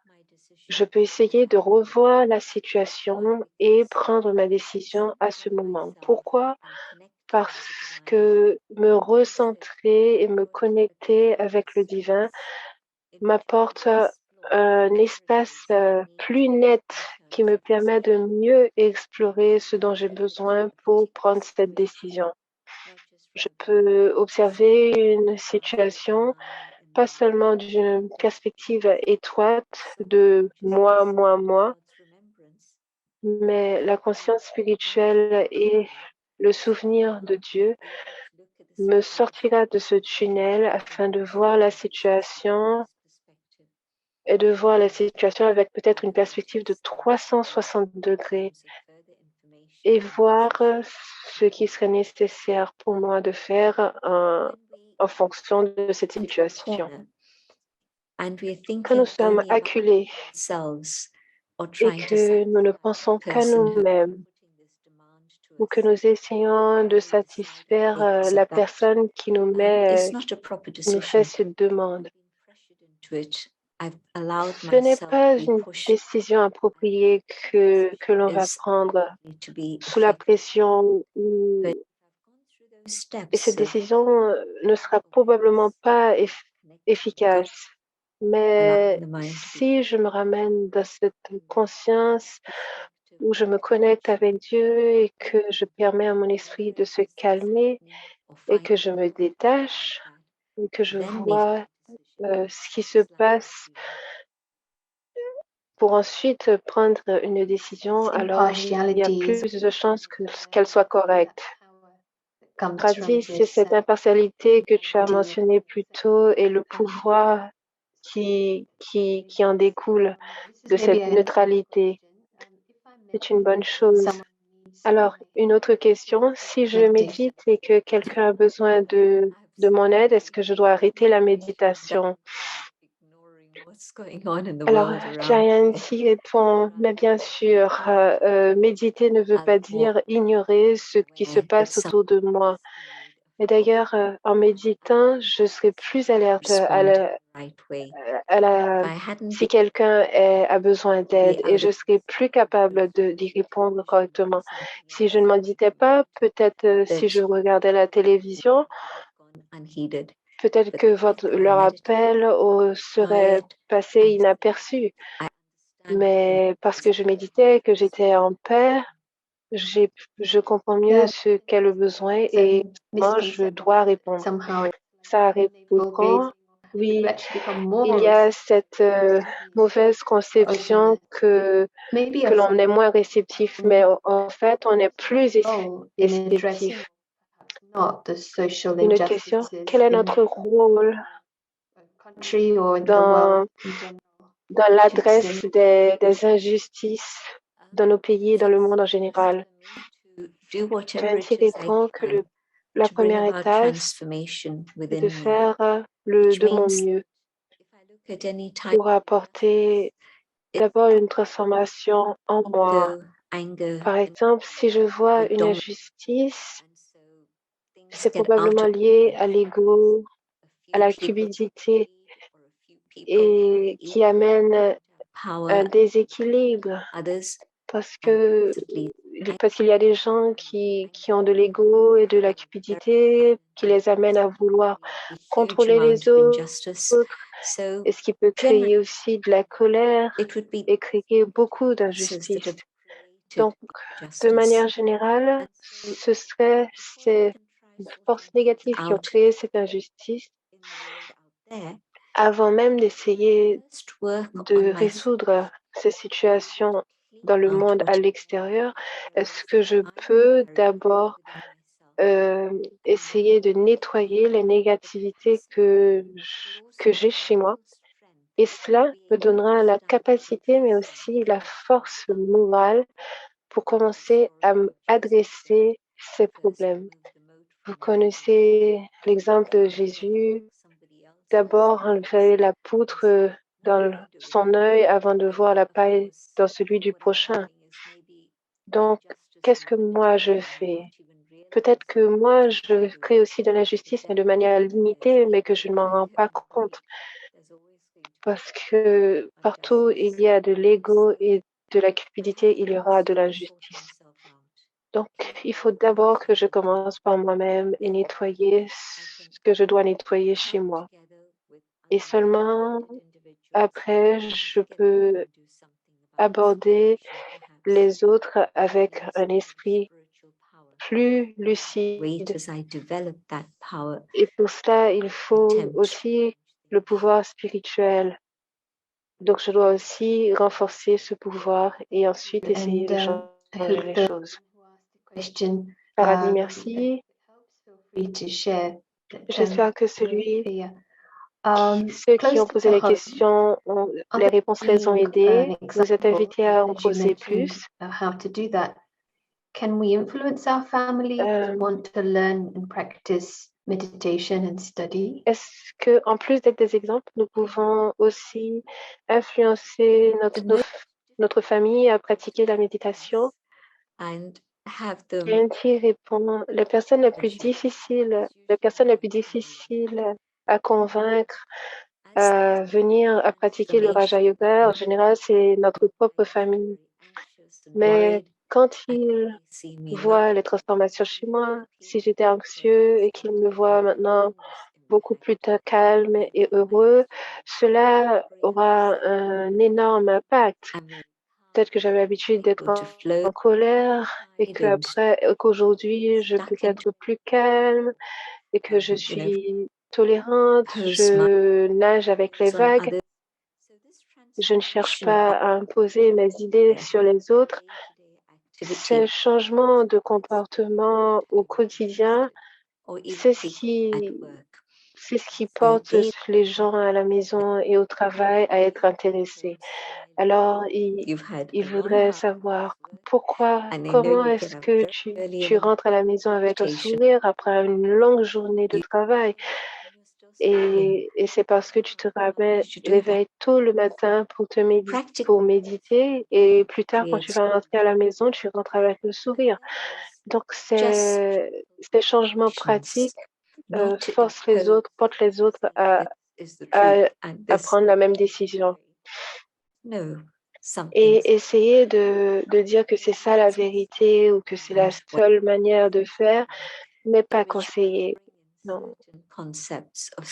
Speaker 2: je peux essayer de revoir la situation et prendre ma décision à ce moment. Pourquoi? Parce que me recentrer et me connecter avec le divin m'apporte un espace plus net qui me permet de mieux explorer ce dont j'ai besoin pour prendre cette décision. Je peux observer une situation pas seulement d'une perspective étroite de moi, mais la conscience spirituelle et le souvenir de Dieu me sortira de ce tunnel afin de voir la situation et de voir la situation avec peut-être une perspective de 360 degrés. et voir ce qui serait nécessaire pour moi de faire en fonction de cette situation. Quand nous sommes acculés et que nous ne pensons qu'à nous-mêmes ou que nous essayons de satisfaire la personne qui nous fait cette demande, ce n'est pas une décision appropriée que l'on va prendre sous la pression. Et cette décision ne sera probablement pas efficace. Mais si je me ramène dans cette conscience où je me connecte avec Dieu et que je permets à mon esprit de se calmer et que je me détache et que je vois ce qui se passe pour ensuite prendre une décision, alors il y a plus de chances qu'elle soit correcte. Radhi, c'est cette impartialité que tu as mentionnée plus tôt et le pouvoir qui en découle de cette neutralité. C'est une bonne chose. Alors, une autre question, si je médite et que quelqu'un a besoin de mon aide, est-ce que je dois arrêter la méditation? Alors, Jayanti répond, mais bien sûr, méditer ne veut pas dire ignorer ce qui se passe autour de moi. Et d'ailleurs, en méditant, je serai plus alerte si quelqu'un a besoin d'aide et je serai plus capable d'y répondre correctement. Si je ne méditais pas, peut-être si je regardais la télévision, peut-être que leur appel serait passé inaperçu. Mais parce que je méditais, que j'étais en paix, je comprends mieux ce qu'est le besoin et moi, je dois répondre. Ça répond. Oui, il y a cette mauvaise conception que l'on est moins réceptif, mais en fait, on est plus réceptif. Une question, quel est notre rôle dans l'adresse des injustices dans nos pays et dans le monde en général? Jayanti répond que la première étape est de faire de mon mieux pour apporter d'abord une transformation en moi. Par exemple, si je vois une injustice, c'est probablement lié à l'ego, à la cupidité et qui amène un déséquilibre parce qu'il y a des gens qui ont de l'ego et de la cupidité qui les amènent à vouloir contrôler les autres, et ce qui peut créer aussi de la colère et créer beaucoup d'injustice. Donc, de manière générale, ce serait ces forces négatives qui ont créé cette injustice avant même d'essayer de résoudre ces situations dans le monde à l'extérieur. Est-ce que je peux d'abord essayer de nettoyer les négativités que j'ai chez moi? Et cela me donnera la capacité, mais aussi la force morale pour commencer à adresser ces problèmes. Vous connaissez l'exemple de Jésus. D'abord, enlever la poutre dans son œil avant de voir la paille dans celui du prochain. Donc, qu'est-ce que moi je fais? Peut-être que moi, je crée aussi de l'injustice, mais de manière limitée, mais que je ne m'en rends pas compte. Parce que partout il y a de l'ego et de la cupidité, il y aura de l'injustice. Donc, il faut d'abord que je commence par moi-même et nettoyer ce que je dois nettoyer chez moi. Et seulement après, je peux aborder les autres avec un esprit plus lucide. Et pour cela, il faut aussi le pouvoir spirituel. Donc, je dois aussi renforcer ce pouvoir et ensuite essayer de changer les choses. Paradis, merci. J'espère que ceux qui ont posé les questions, les réponses les ont aidés. Vous êtes invités à en poser plus.
Speaker 1: Can we influence our family to want to learn and practice meditation and study?
Speaker 2: Est-ce que, en plus d'être des exemples, nous pouvons aussi influencer notre famille à pratiquer la méditation? Yanti répond, la personne la plus difficile à convaincre à venir à pratiquer le Raja Yoga, en général, c'est notre propre famille. Mais quand ils voient les transformations chez moi, si j'étais anxieux et qu'ils me voient maintenant beaucoup plus calme et heureux, cela aura un énorme impact. Peut-être que j'avais l'habitude d'être en colère et qu'aujourd'hui, je peux être plus calme et que je suis tolérante, je nage avec les vagues. Je ne cherche pas à imposer mes idées sur les autres. Ces changements de comportement au quotidien, c'est ce qui porte les gens à la maison et au travail à être intéressés. Alors, il voudrait savoir comment est-ce que tu rentres à la maison avec un sourire après une longue journée de travail. Et c'est parce que tu te réveilles tôt le matin pour méditer et plus tard, quand tu vas rentrer à la maison, tu rentres avec le sourire. Donc, ces changements pratiques portent les autres à prendre la même décision. Et essayer de dire que c'est ça la vérité ou que c'est la seule manière de faire n'est pas conseillé. Non.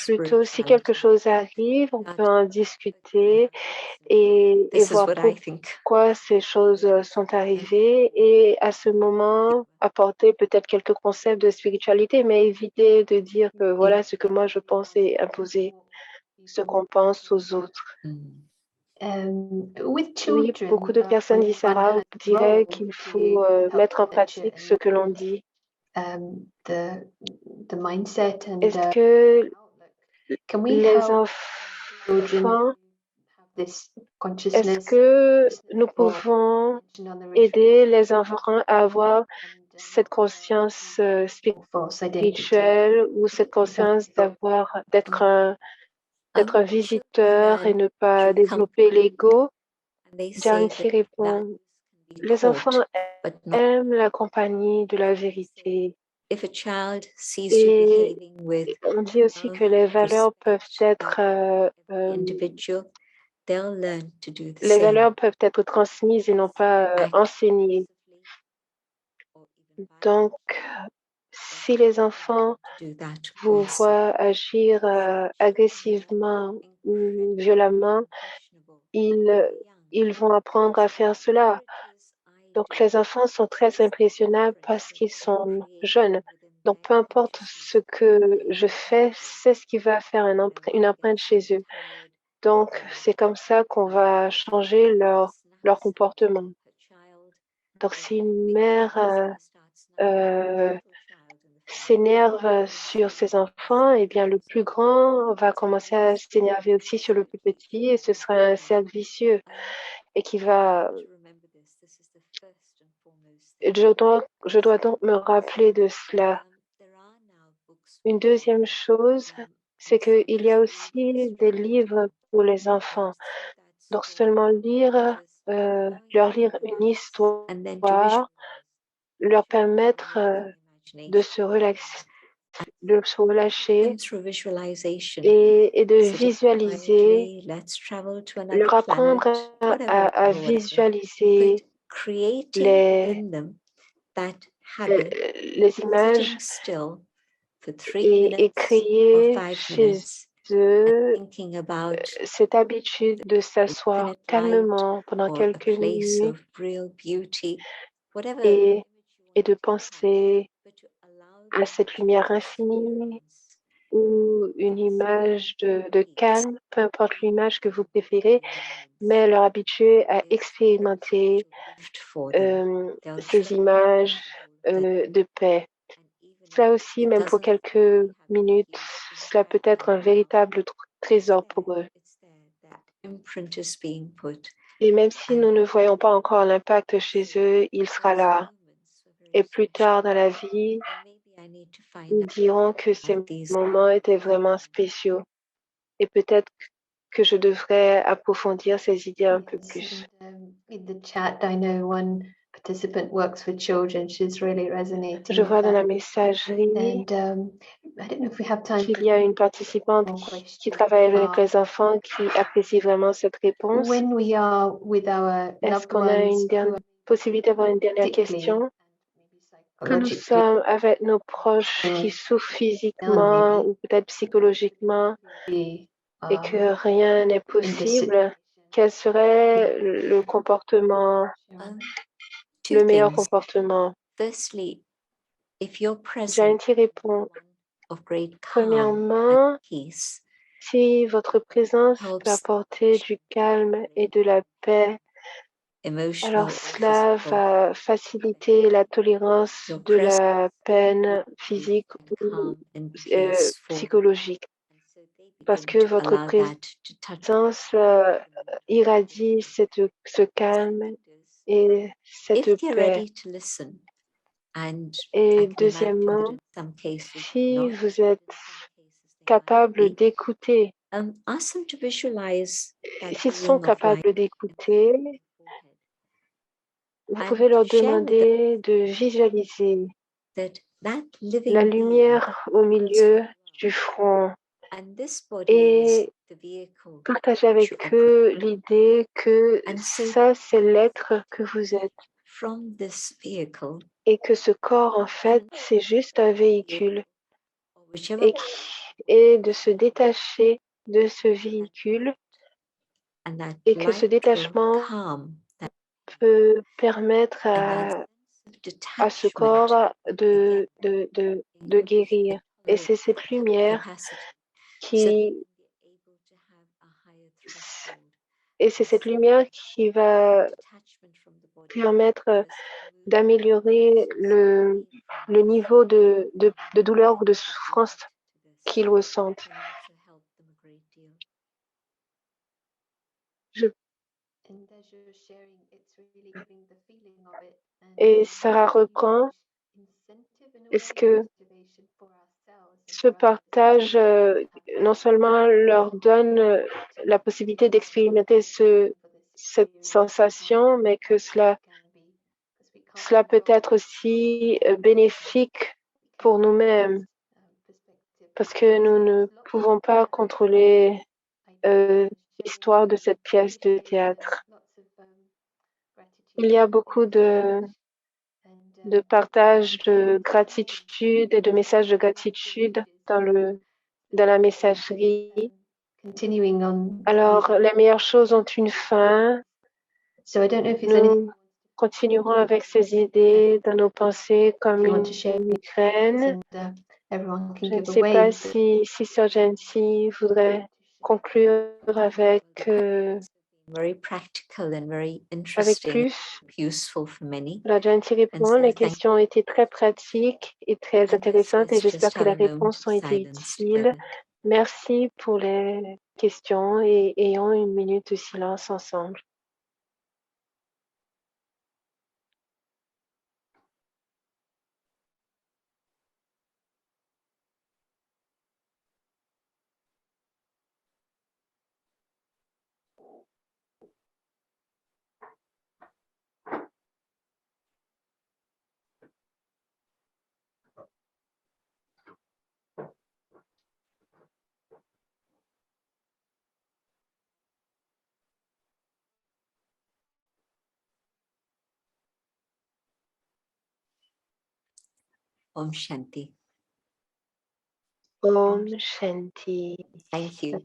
Speaker 2: Plutôt, si quelque chose arrive, on peut en discuter et voir pourquoi ces choses sont arrivées et à ce moment apporter peut-être quelques concepts de spiritualité, mais éviter de dire que voilà ce que moi je pense et imposer ce qu'on pense aux autres. Oui, beaucoup de personnes diraient qu'il faut mettre en pratique ce que l'on dit. Est-ce que les enfants, est-ce que nous pouvons aider les enfants à avoir cette conscience spirituelle ou cette conscience d'être un visiteur et ne pas développer l'ego? Janti répond, les enfants aiment la compagnie de la vérité. Et on dit aussi que les valeurs peuvent être transmises et non pas enseignées. Donc, si les enfants vous voient agir agressivement ou violemment, ils vont apprendre à faire cela. Donc, les enfants sont très impressionnables parce qu'ils sont jeunes. Donc, peu importe ce que je fais, c'est ce qui va faire une empreinte chez eux. Donc, c'est comme ça qu'on va changer leur comportement. Donc, si une mère s'énerve sur ses enfants, eh bien, le plus grand va commencer à s'énerver aussi sur le plus petit et ce sera un cercle vicieux et qui va... Je dois donc me rappeler de cela. Une deuxième chose, c'est qu'il y a aussi des livres pour les enfants. Donc seulement leur lire une histoire, leur permettre de se relâcher et de visualiser, leur apprendre à visualiser les images et créer chez eux cette habitude de s'asseoir calmement pendant quelques minutes et de penser à cette lumière infinie ou une image de calme, peu importe l'image que vous préférez, mais leur habituer à expérimenter ces images de paix. Cela aussi, même pour quelques minutes, cela peut être un véritable trésor pour eux. Et même si nous ne voyons pas encore l'impact chez eux, il sera là. Et plus tard dans la vie, ils diront que ces moments étaient vraiment spéciaux. Et peut-être que je devrais approfondir ces idées un peu plus.
Speaker 1: In the chat, I know one participant works with children. She's really resonating.
Speaker 2: Je vois dans la messagerie
Speaker 1: I don't know if we have time
Speaker 2: qu'il y a une participante qui travaille avec les enfants qui apprécie vraiment cette réponse. Est-ce qu'on a une possibilité d'avoir une dernière question? Quand nous sommes avec nos proches qui souffrent physiquement ou peut-être psychologiquement et que rien n'est possible, quel serait le comportement, le meilleur comportement? Jayanti répond. Premièrement, si votre présence peut apporter du calme et de la paix, alors cela va faciliter la tolérance de la peine physique ou psychologique. Parce que votre présence irradie ce calme et cette paix. Et deuxièmement, si vous êtes capable d'écouter, s'ils sont capables d'écouter, vous pouvez leur demander de visualiser la lumière au milieu du front et partager avec eux l'idée que ça, c'est l'être que vous êtes et que ce corps, en fait, c'est juste un véhicule et de se détacher de ce véhicule et que ce détachement peut permettre à ce corps de guérir. Et c'est cette lumière qui va permettre d'améliorer le niveau de douleur ou de souffrance qu'ils ressentent. Et Sarah reprend, est-ce que ce partage non seulement leur donne la possibilité d'expérimenter cette sensation, mais que cela peut être aussi bénéfique pour nous-mêmes, parce que nous ne pouvons pas contrôler l'histoire de cette pièce de théâtre. Il y a beaucoup de partage de gratitude et de messages de gratitude dans la messagerie. Alors, les meilleures choses ont une fin. Nous continuerons avec ces idées dans nos pensées comme une graine. Je ne sais pas si Sœur Jayanti voudrait conclure avec plus. La Jayanti répond, les questions ont été très pratiques et très intéressantes et j'espère que les réponses ont été utiles. Merci pour les questions et ayons une minute de silence ensemble.
Speaker 4: Om Shanti.
Speaker 2: Om Shanti.
Speaker 4: Thank you.